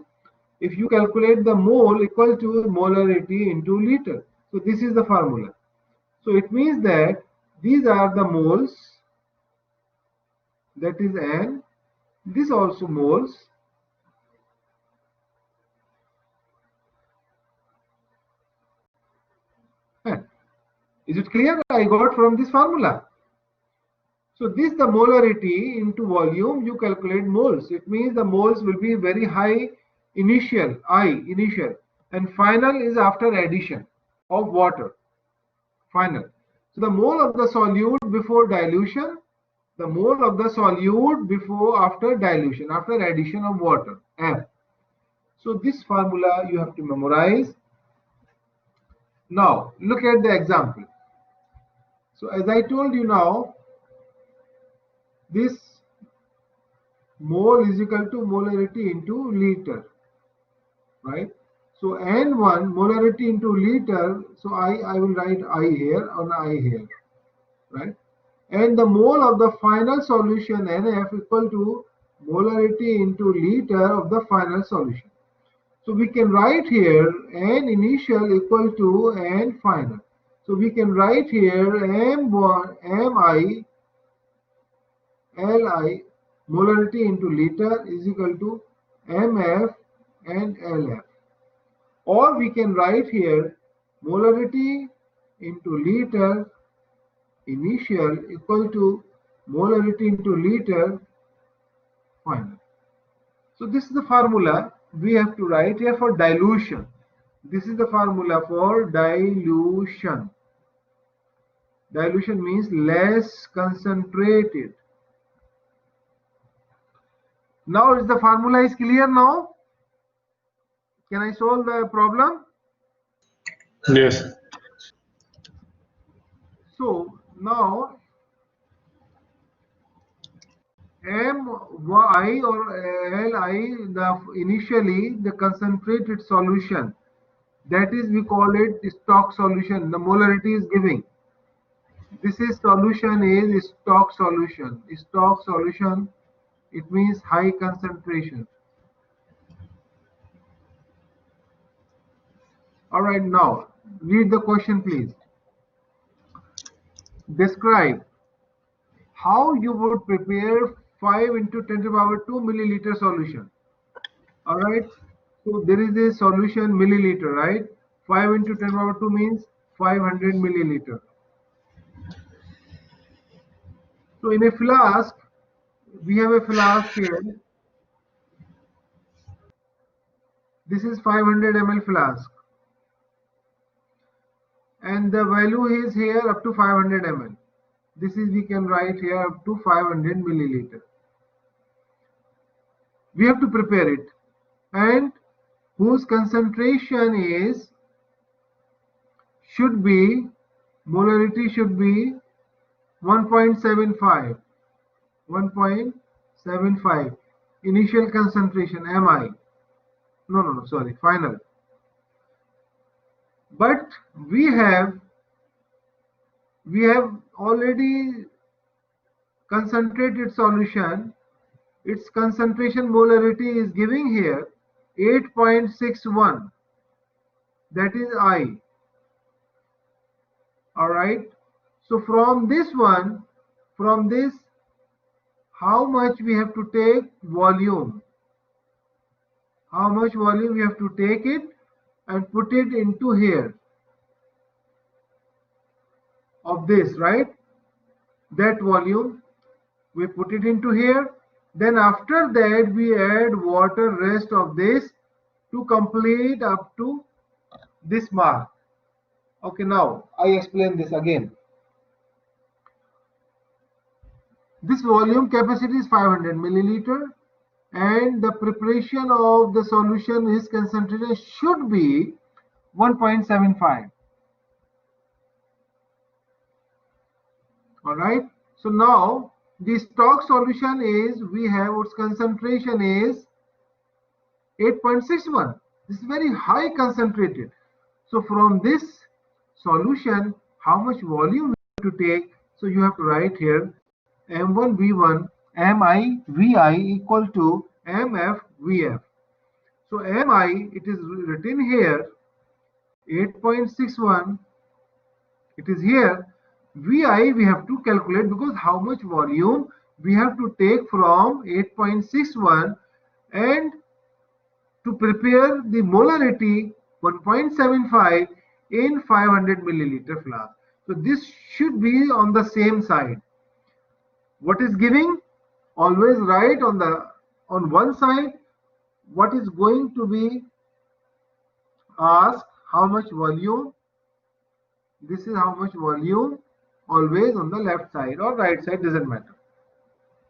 If you calculate the mole equal to molarity into liter. So this is the formula. So it means that these are the moles, that is N, this also moles, is it clear? I got from this formula. So this the molarity into volume, you calculate moles. It means the moles will be very high initial, initial. and final is after addition of water. Final. So the mole of the solute before dilution, the mole of the solute before after dilution, after addition of water, F. So this formula you have to memorize. Now look at the example. So as I told you now, this mole is equal to molarity into liter, right? So N1 molarity into liter, so I will write I here on I here, right? And the mole of the final solution NF equal to molarity into liter of the final solution. So we can write here N initial equal to N final. So we can write here M1, Mi, Li, molarity into liter is equal to Mf and Lf. Or we can write here molarity into liter initial equal to molarity into liter final. So this is the formula we have to write here for dilution. This is the formula for dilution. Dilution means less concentrated. Now is the formula is clear now? Can I solve the problem? Yes. So now My or Li, initially the concentrated solution, that is we call it stock solution. The molarity is giving. This is solution is stock solution. Stock solution, it means high concentration. All right, now read the question, please. Describe how you would prepare 5 into 10 to the power 2 milliliter solution. All right, so there is a solution milliliter, right? 5 into 10 to the power 2 means 500 milliliter. So in a flask, we have a flask here. This is 500 ml flask. And the value is here up to 500 ml. This is, we can write here up to 500 milliliter. We have to prepare it, and whose concentration is should be molarity should be 1.75. 1.75 initial concentration Mi. No, sorry, final. But we have already concentrated solution. Its concentration molarity is giving here 8.61. That is I. All right. So from this one, from this, how much we have to take volume? How much volume we have to take it and put it into here of this, right? That volume we put it into here. Then after that we add water rest of this to complete up to this mark. Okay, now I explain this again. This volume capacity is 500 milliliter, and the preparation of the solution is concentration should be 1.75. All right. So now the stock solution is, we have its concentration is 8.61. This is very high concentrated. So from this solution, how much volume we have to take? So you have to write here M1 V1 Mi Vi equal to Mf Vf. So Mi, it is written here 8.61. It is here. Vi we have to calculate, because how much volume we have to take from 8.61 and to prepare the molarity 1.75 in 500 milliliter flask. So this should be on the same side. What is giving? Always write on one side what is going to be ask how much volume. This is how much volume, always on the left side or right side, doesn't matter.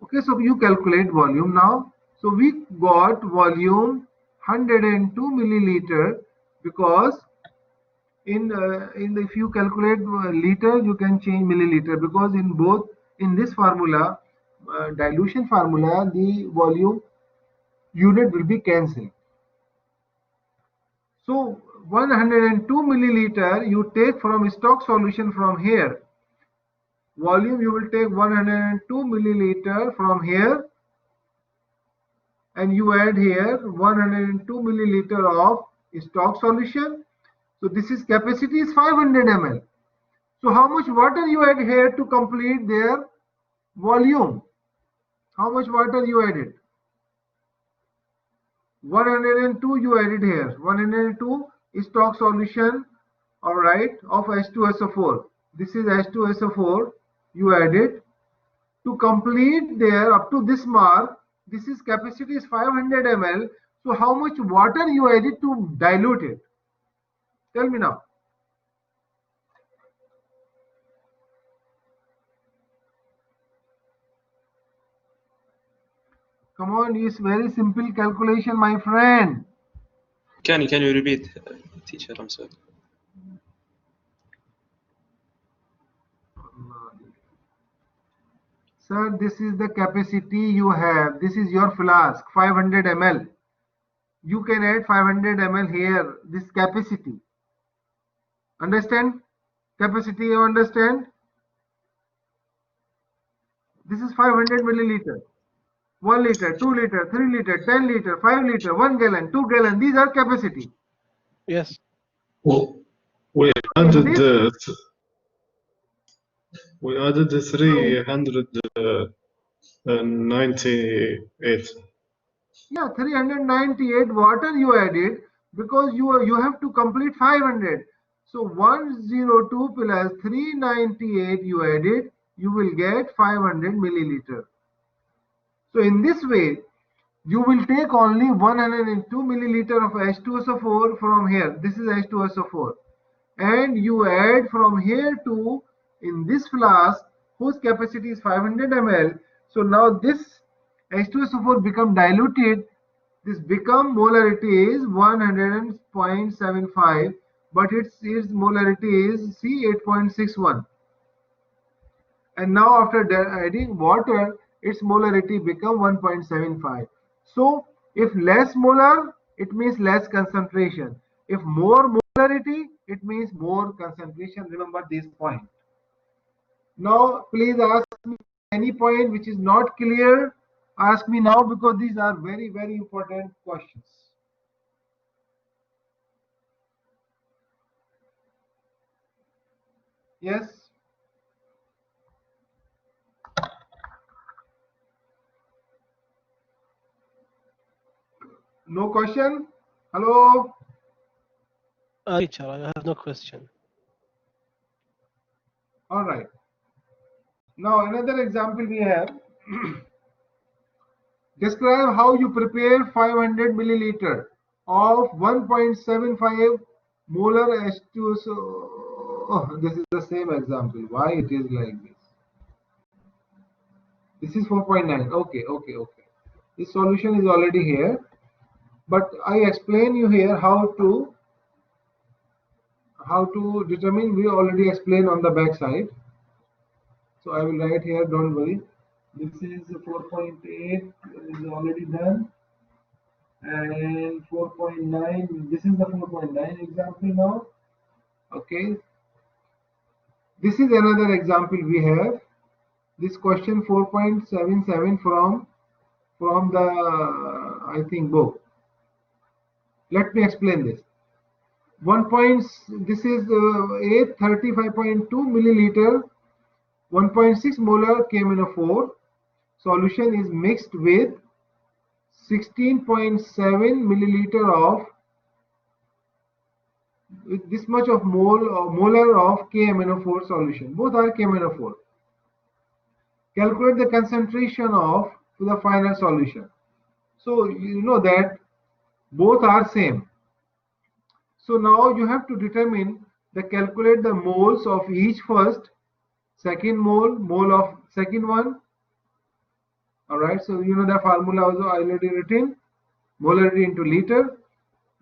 Okay, so you calculate volume now. So we got volume 102 milliliter, because if you calculate liter, you can change milliliter, because in this formula, dilution formula, the volume unit will be cancelled. So 102 milliliter you take from stock solution from here. Volume you will take 102 milliliter from here, and you add here 102 milliliter of stock solution. So this is capacity is 500 ml. So how much water you add here to complete their volume? How much water you added? 102 you added here. 102 is stock solution, all right, of H2SO4. This is H2SO4 you added to complete there up to this mark. This is capacity is 500 ml. So how much water you added to dilute it? Tell me now. Come on, it's very simple calculation, my friend. Can you repeat, teacher? I'm sorry. Sir, this is the capacity you have. This is your flask, 500 ml. You can add 500 ml here, this capacity. Understand? Capacity, you understand? This is 500 milliliter. 1 liter, 2 liter, 3 liter, 10 liter, 5 liter, 1 gallon, 2 gallon. These are capacity. Yes. Well, we added the 398. Yeah, 398 water you added, because you have to complete 500. So 102 plus 398 you added, you will get 500 milliliter. So in this way, you will take only 102 milliliter of H2SO4 from here. This is H2SO4. And you add from here to in this flask whose capacity is 500 ml. So now this H2SO4 become diluted. This become molarity is 100.75, but its molarity is C8.61. And now after adding water, its molarity become 1.75. So if less molar, it means less concentration. If more molarity, it means more concentration. Remember this point. Now please ask me any point which is not clear. Ask me now, because these are very, very important questions. Yes? No question? Hello? Teacher, I have no question. All right. Now another example we have. Describe how you prepare 500 milliliter of 1.75 molar H2SO. Oh, this is the same example. Why it is like this? This is 4.9. Okay. This solution is already here, but I explain you here how to determine. We already explained on the back side. So I will write here. Don't worry. This is 4.8 is already done, and 4.9. This is the 4.9 example now. Okay. This is another example we have. This question 4.77 from the I think book. Let me explain this. This is 835.2 milliliter, 1.6 molar KMnO4 solution is mixed with 16.7 milliliter of this much of molar of KMnO4 solution. Both are KMnO4. Calculate the concentration of the final solution. So you know that both are same. So now you have to determine calculate the moles of each first, second mole of second one. All right, so you know the formula also already written, molarity into liter.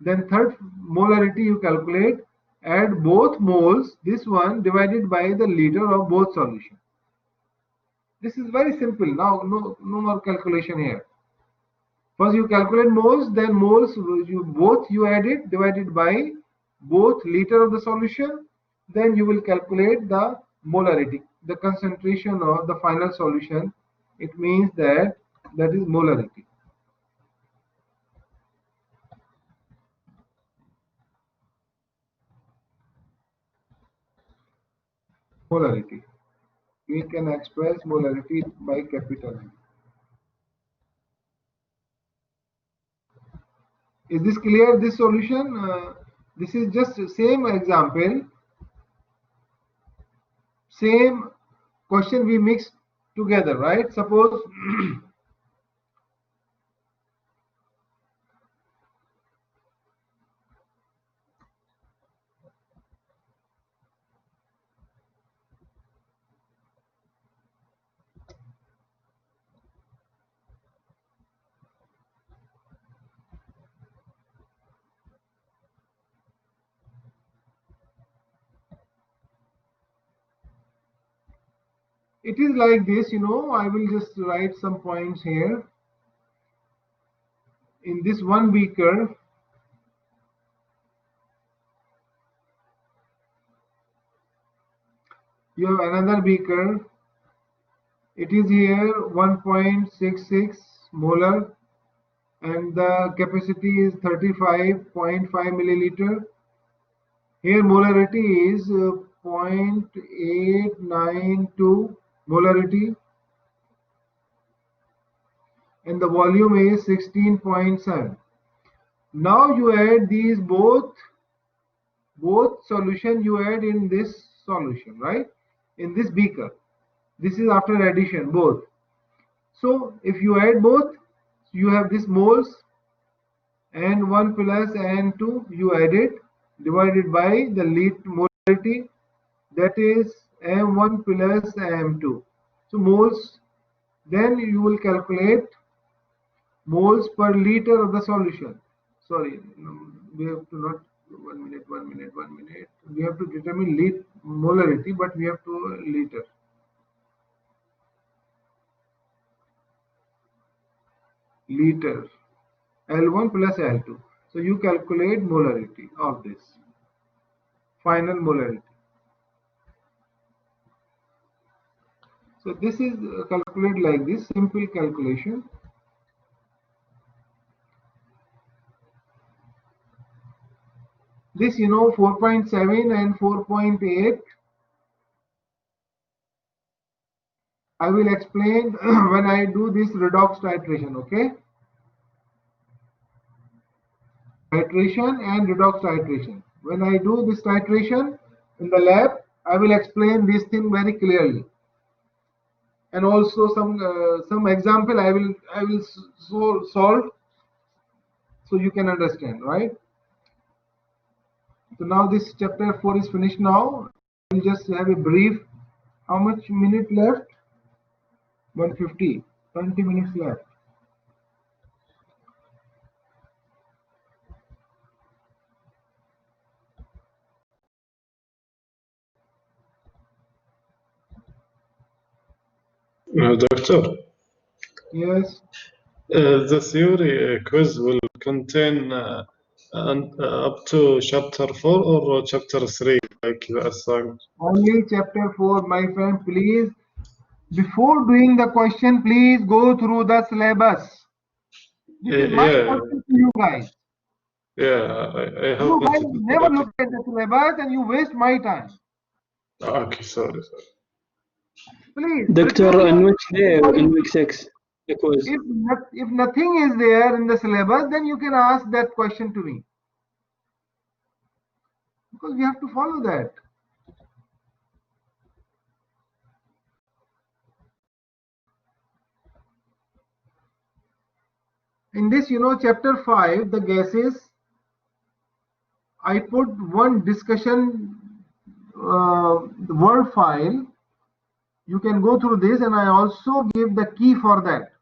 Then third molarity you calculate, add both moles, this one divided by the liter of both solution. This is very simple. Now no more calculation here. First you calculate moles, then moles you add it divided by both liter of the solution. Then you will calculate the molarity, the concentration of the final solution. It means that is molarity. Molarity. We can express molarity by capital M. Is this clear? This solution? This is just same example, same question we mixed together, right? Suppose it is like this, I will just write some points here. In this one beaker, you have another beaker. It is here 1.66 molar and the capacity is 35.5 milliliter. Here molarity is 0.892 molarity and the volume is 16.7. Now you add these both solution you add in this solution, right? In this beaker. This is after addition both. So if you add both, you have this moles and 1 plus N2 you add it divided by the molarity, that is M1 plus M2. So moles, then you will calculate moles per liter of the solution. Sorry, we have to not 1 minute. We have to determine molarity, but we have to liter. Liter L1 plus L2. So you calculate molarity of this final molarity. So this is calculated like this, simple calculation. This 4.7 and 4.8 I will explain when I do this redox titration, okay? Titration and redox titration. When I do this titration in the lab, I will explain this thing very clearly. And also some example I will solve so you can understand, right? So now this chapter 4 is finished now. We'll just have a brief. How much minute left? 150. 20 minutes left. Doctor, Yes. the theory quiz will contain up to chapter 4 or chapter 3, like the assignment? Only chapter 4, my friend. Please, before doing the question, please go through the syllabus. This is my question to you guys. Yeah, I have. You guys never look at the syllabus and you waste my time. Okay, sorry. Please. Doctor, in which day in week 6? The quiz. If nothing is there in the syllabus, then you can ask that question to me. Because we have to follow that. In this, chapter 5, the gases, I put one discussion Word file. You can go through this, and I also give the key for that.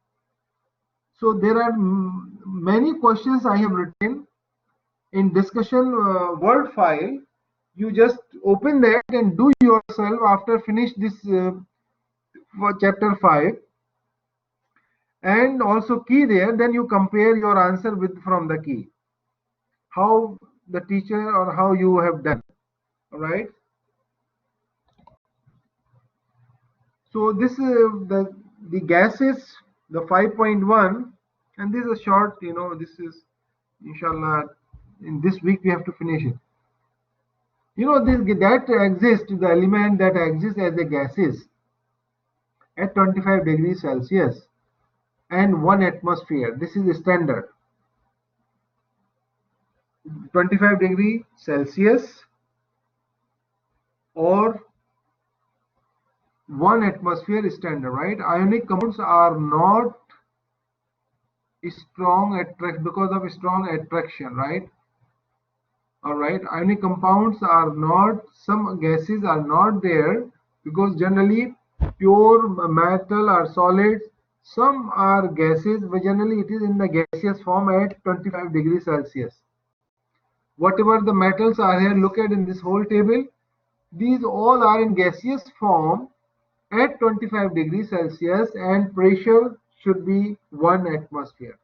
So there are many questions I have written in discussion Word file. You just open that and do yourself after finish this chapter 5, and also key there. Then you compare your answer with from the key, how the teacher or how you have done. All right. So this is the gases, the 5.1, and this is a short. This is inshallah in this week we have to finish it. This that exists, the element that exists as a gases at 25 degrees Celsius and 1 atmosphere. This is the standard. 25 degrees Celsius or 1 atmosphere is standard, right? Ionic compounds are not strong because of strong attraction, right? All right, ionic compounds are not, some gases are not there because generally pure metal or solids, some are gases, but generally it is in the gaseous form at 25 degrees Celsius. Whatever the metals are here, look at in this whole table, these all are in gaseous form at 25 degrees Celsius, and pressure should be 1 atmosphere.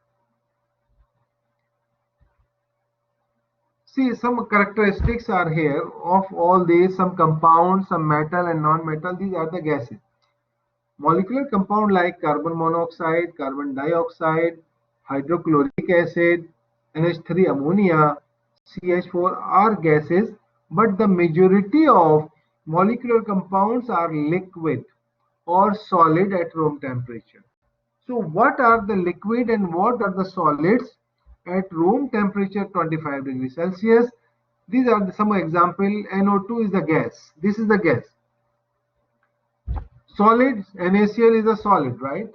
See, some characteristics are here of all these, some compounds, some metal and non-metal. These are the gases. Molecular compound like carbon monoxide, carbon dioxide, hydrochloric acid, NH3 ammonia, CH4 are gases, but the majority of molecular compounds are liquid or solid at room temperature. So what are the liquid and what are the solids at room temperature 25 degrees Celsius? These are some example. NO2 is the gas. This is the gas. Solid, NaCl is a solid, right?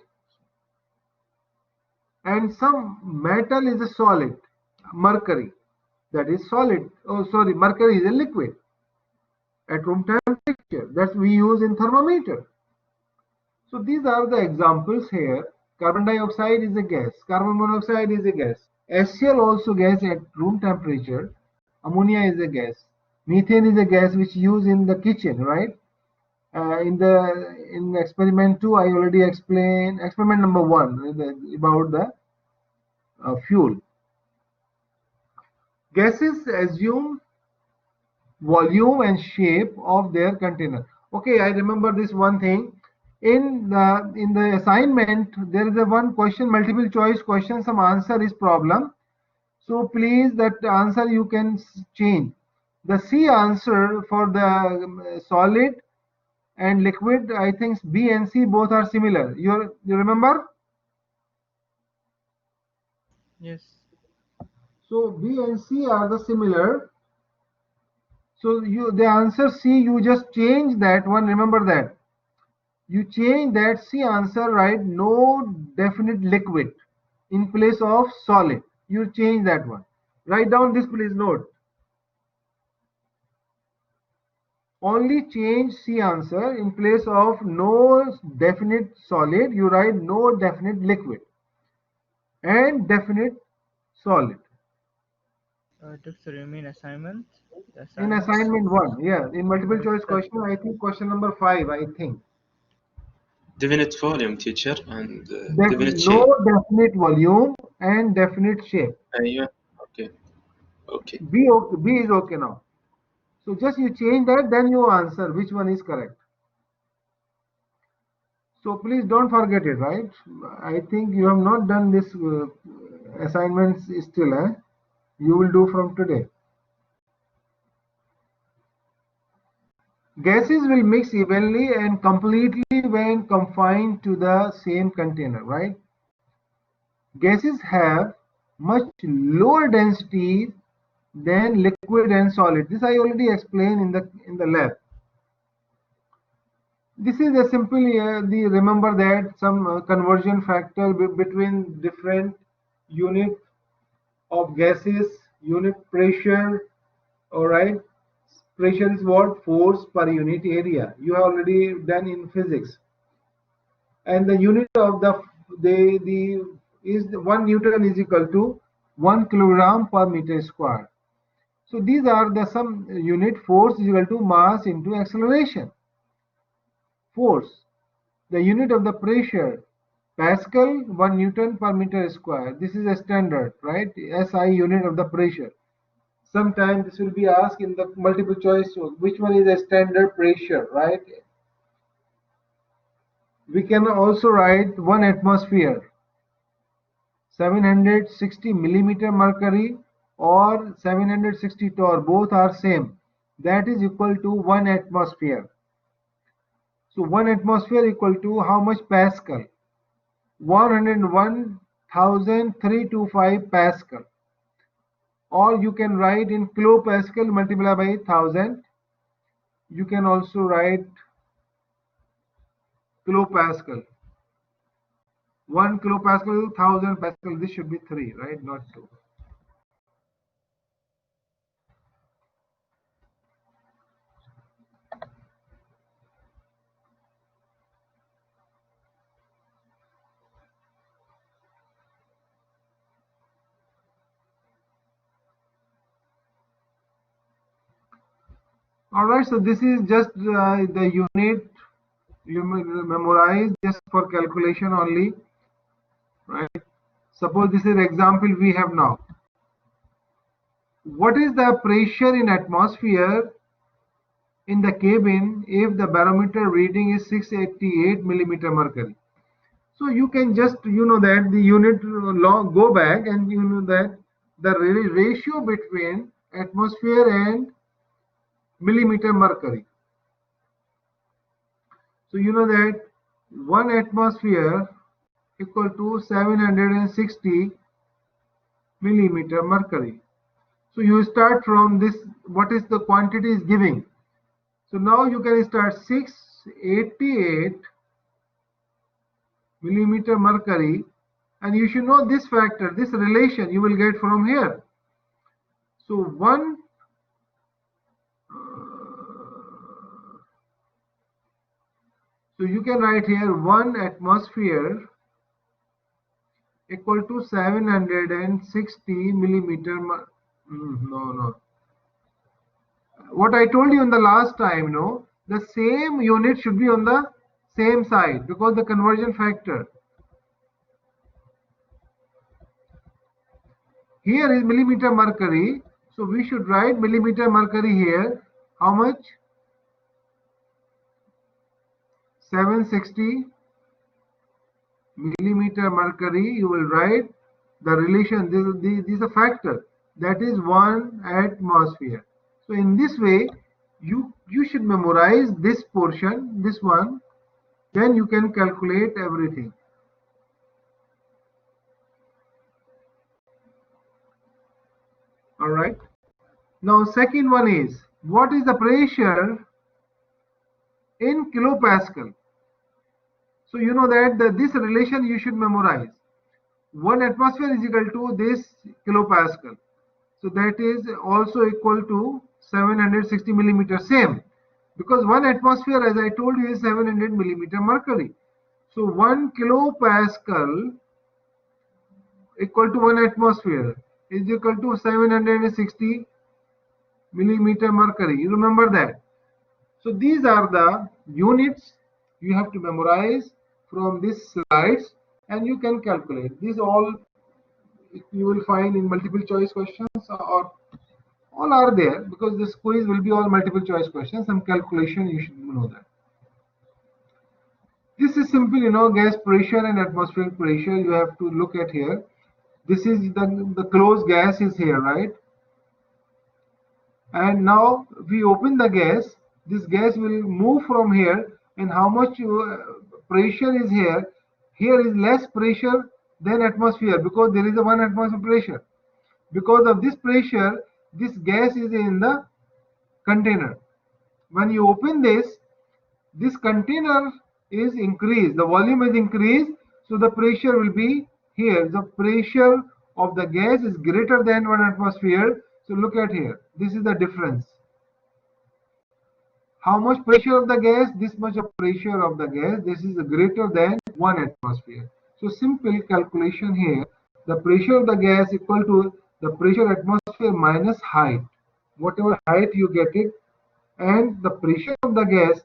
And some metal is a solid. Mercury, that is solid. Oh, sorry, mercury is a liquid at room temperature. That we use in thermometer. So these are the examples here. Carbon dioxide is a gas. Carbon monoxide is a gas. HCl also gas at room temperature. Ammonia is a gas. Methane is a gas which used in the kitchen, right? In experiment 2, I already explained experiment number 1 about the fuel. Gases assume volume and shape of their container. Okay, I remember this one thing. In the assignment, there is a one question, multiple choice question. Some answer is problem. So please, that answer you can change. The C answer for the solid and liquid, I think B and C both are similar. You remember? Yes. So B and C are the similar. So the answer C, you just change that one. Remember that. You change that C answer, right? No definite liquid in place of solid. You change that one. Write down this, please note. Only change C answer in place of no definite solid. You write no definite liquid and definite solid. Doctor, you mean assignment? In assignment 1, yeah. In multiple choice question, I think question number 5, I think. Definite volume, teacher, and definite shape. No definite volume and definite shape. Yeah. Okay. Okay. B is okay now. So just you change that, then you answer which one is correct. So please don't forget it, right? I think you have not done this assignments still, eh? You will do from today. Gases will mix evenly and completely when confined to the same container, right? Gases have much lower density than liquid and solid. This I already explained in the lab. This is a simple, remember that some conversion factor between different unit of gases, unit pressure, All right. Pressure is what? Force per unit area. You have already done in physics. And the unit of the 1 Newton is equal to 1 kilogram per meter square. So these are the some unit. Force is equal to mass into acceleration. Force, the unit of the pressure, Pascal, 1 Newton per meter square. This is a standard, right? SI, unit of the pressure. Sometimes this will be asked in the multiple choice, which one is a standard pressure, right? We can also write 1 atmosphere, 760 millimeter mercury or 760 torr, both are same. That is equal to 1 atmosphere. So 1 atmosphere equal to how much Pascal? 101,325 Pascal. Or you can write in kilopascal multiplied by 1000. You can also write kilopascal. 1 kilopascal, 1000 Pascal. This should be 3, right? Not 2. All right, so this is just the unit you memorize just for calculation only, right? Suppose this is example we have now. What is the pressure in atmosphere in the cabin if the barometer reading is 688 millimeter mercury? So you can just, that the unit law, go back and you know that the ratio between atmosphere and millimeter mercury. So you know that 1 atmosphere equal to 760 millimeter mercury. So you start from this, what is the quantity is giving. So now you can start 688 millimeter mercury, and you should know this factor, this relation you will get from here. So so you can write here 1 atmosphere equal to 760 millimeter. No. What I told you in the last time, the same unit should be on the same side because the conversion factor. Here is millimeter mercury, so we should write millimeter mercury here. How much? 760 millimeter mercury. You will write the relation. This is a factor, that is 1 atmosphere. So in this way, you should memorize this portion, this one, then you can calculate everything. All right. Now second one is, what is the pressure in kilopascal? So you know that this relation you should memorize. 1 atmosphere is equal to this kilopascal. So that is also equal to 760 millimeter, same, because 1 atmosphere, as I told you, is 700 millimeter mercury. So 1 kilopascal equal to 1 atmosphere is equal to 760 millimeter mercury. You remember that. So these are the units you have to memorize from these slides, and you can calculate. These all you will find in multiple choice questions, or all are there, because this quiz will be all multiple choice questions. Some calculation you should know that. This is simple, gas pressure and atmospheric pressure you have to look at here. This is the closed gas is here, right? And now we open the gas, this gas will move from here, and how much pressure is here? Here is less pressure than atmosphere, because there is a 1 atmosphere pressure. Because of this pressure, this gas is in the container. When you open this container is increased, the volume is increased, so the pressure will be here. The pressure of the gas is greater than 1 atmosphere, So look at here. This is the difference. How much pressure of the gas? This much of pressure of the gas. This is greater than 1 atmosphere. So simple calculation here. The pressure of the gas equal to the pressure atmosphere minus height. Whatever height you get it, and the pressure of the gas,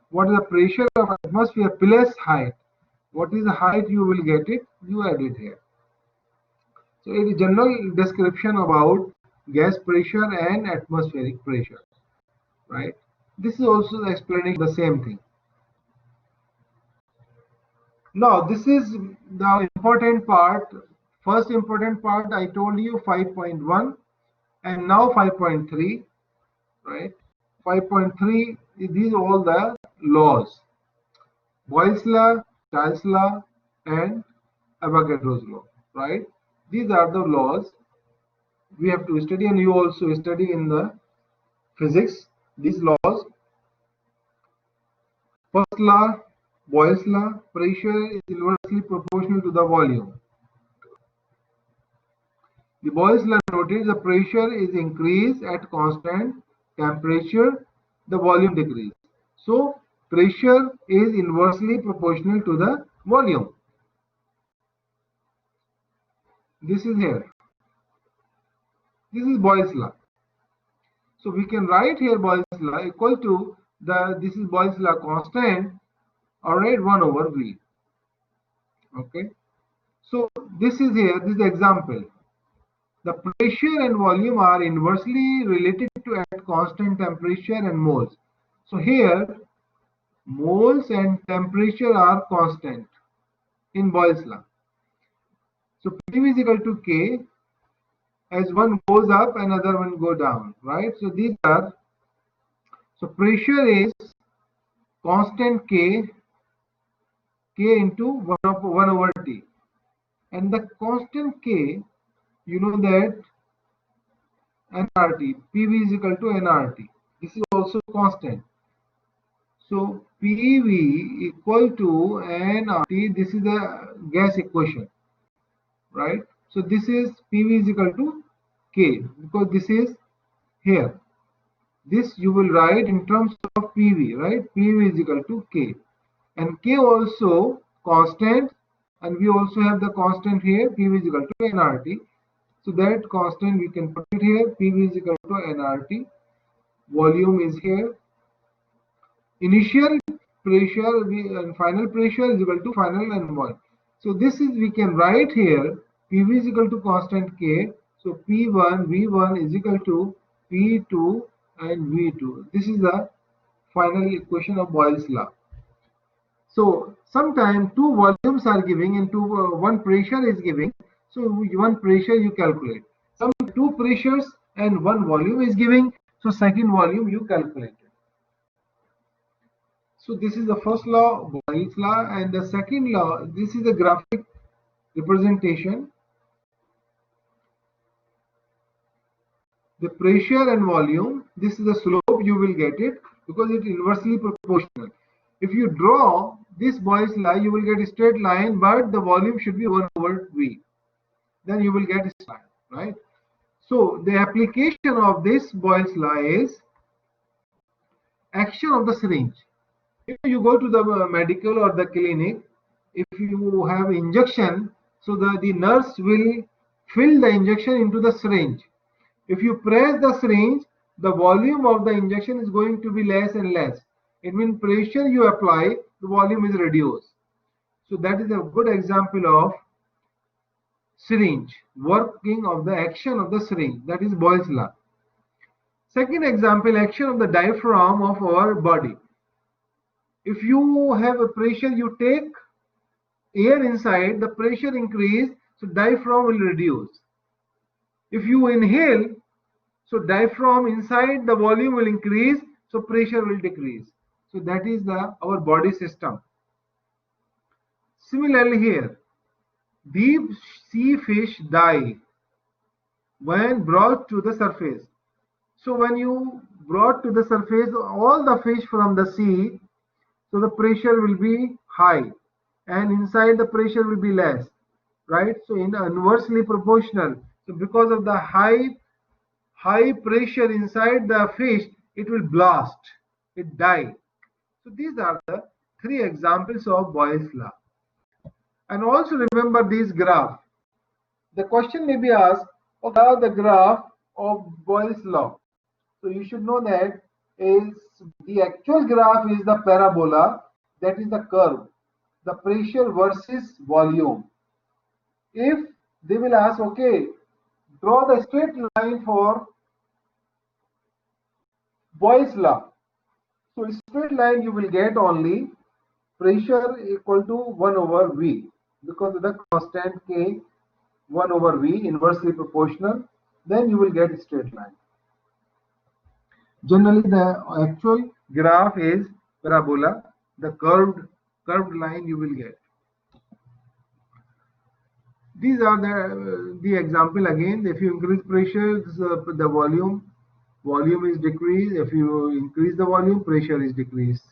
what is the pressure of atmosphere plus height? What is the height you will get it? You add it here. So it is general description about gas pressure and atmospheric pressure, right? This is also the explanation of the same thing. Now this is the important part. First important part I told you 5.1 and now 5.3, right? 5.3, these are all the laws. Boyle's law, Child's law, and Avogadro's law, right? These are the laws we have to study, and you also study in the physics these laws. First law, Boyle's law, pressure is inversely proportional to the volume. The Boyle's law noted the pressure is increased at constant temperature, the volume decrease. So pressure is inversely proportional to the volume. This is here. This is Boyle's law. So we can write here Boyle's law equal to this is Boyle's law constant, alright, 1 over V. Okay. So this is here, this is the example. The pressure and volume are inversely related to at constant temperature and moles. So here moles and temperature are constant in Boyle's law. So PV is equal to K. As one goes up, another one go down, right? So these are, so pressure is constant K into 1 over T. And the constant K, you know that nRT, PV is equal to nRT. This is also constant. So PV equal to nRT, this is the gas equation, right? So this is PV is equal to K, because this is here. This you will write in terms of PV, right? PV is equal to K. And K also constant, and we also have the constant here, PV is equal to nRT. So that constant we can put it here, PV is equal to nRT. Volume is here. Initial pressure and final pressure is equal to final N1. So this is, we can write here, PV is equal to constant K. So P1, V1 is equal to P2 and V2. This is the final equation of Boyle's law. So sometimes two volumes are giving and one pressure is giving. So one pressure you calculate. Some two pressures and one volume is giving. So second volume you calculate. So this is the first law, Boyle's law, and the second law, this is the graphic representation. The pressure and volume, this is the slope, you will get it because it is inversely proportional. If you draw this Boyle's law, you will get a straight line, but the volume should be 1 over V. Then you will get a line, right? So the application of this Boyle's law is action of the syringe. If you go to the medical or the clinic, if you have injection, so the nurse will fill the injection into the syringe. If you press the syringe, the volume of the injection is going to be less and less. It means pressure you apply, the volume is reduced. So that is a good example of syringe, working of the action of the syringe. That is Boyle's law. Second example, action of the diaphragm of our body. If you have a pressure, you take air inside, the pressure increase, so diaphragm will reduce. If you inhale, so diaphragm inside, the volume will increase, so pressure will decrease. So that is our body system. Similarly here, deep sea fish die when brought to the surface. So when you brought to the surface all the fish from the sea, so the pressure will be high and inside the pressure will be less, right? So in inversely proportional. So because of the high high pressure inside the fish, it will blast, it die. So these are the 3 examples of Boyle's law. And also remember this graph. The question may be asked, okay, how the graph of Boyle's law. So you should know that is the actual graph is the parabola, that is the curve, the pressure versus volume. If they will ask, okay, draw the straight line for Boyle's law. So a straight line you will get only pressure equal to 1 over V, because of the constant K, 1 over V, inversely proportional, then you will get a straight line. Generally the actual graph is parabola, the curved line you will get. These are the example again. If you increase pressure, the volume is decreased. If you increase the volume, pressure is decreased.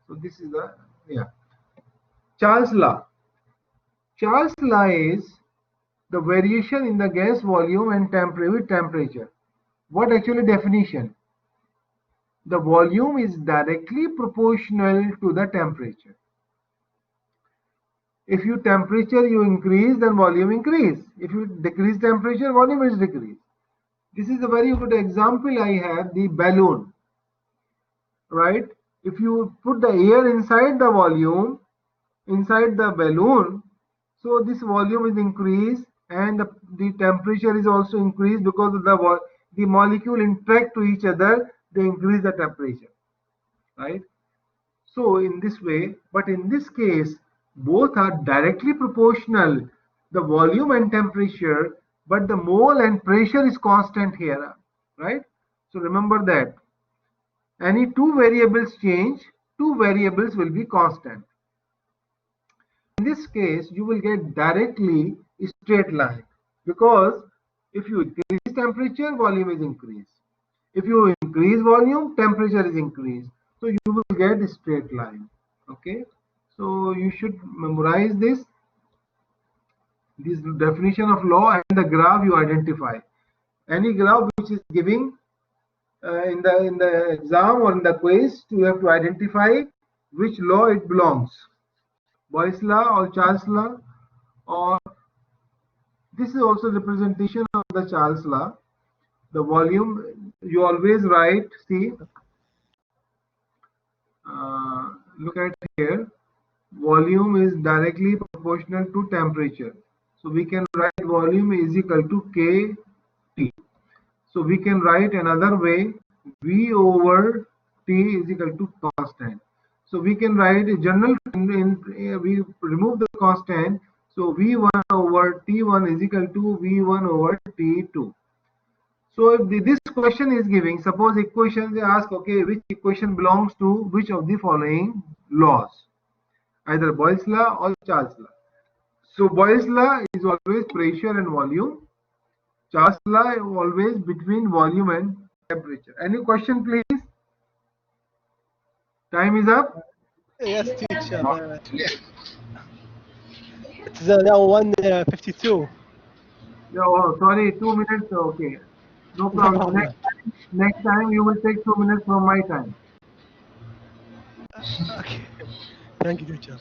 So this is the Charles law. Charles law is the variation in the gas volume and temperature. What actually definition? The volume is directly proportional to the temperature. If you temperature you increase, then volume increase. If you decrease temperature, volume is decreased. This is a very good example I have, the balloon, right? If you put the air inside the volume, inside the balloon, so this volume is increased and the temperature is also increased because of the molecule interact to each other, they increase the temperature, right? So in this way, but in this case, both are directly proportional, the volume and temperature, but the mole and pressure is constant here, right? So remember that any 2 variables change, 2 variables will be constant. In this case, you will get directly a straight line, because if you increase temperature, volume is increased. If you increase volume, temperature is increased. So you will get a straight line. Okay. So you should memorize this definition of law and the graph you identify. Any graph which is giving in the exam or in the quiz, you have to identify which law it belongs. Boyle's law or Charles law, or this is also representation of the Charles law. The volume you always write, see, look at here, volume is directly proportional to temperature. So we can write volume is equal to KT. So we can write another way, V over T is equal to constant. So we can write a general, we remove the constant. So V1 over T1 is equal to V1 over T2. So if this question is giving, suppose equation they ask, okay, which equation belongs to which of the following laws? Either Boyle's law or Charles law. So Boyle's law is always pressure and volume. Charles law is always between volume and temperature. Any question, please? Time is up. Yes, teacher. It's now 1:52. Yeah, oh, sorry, 2 minutes. Okay, no problem. Next time you will take 2 minutes from my time. Okay. Thank you, teacher.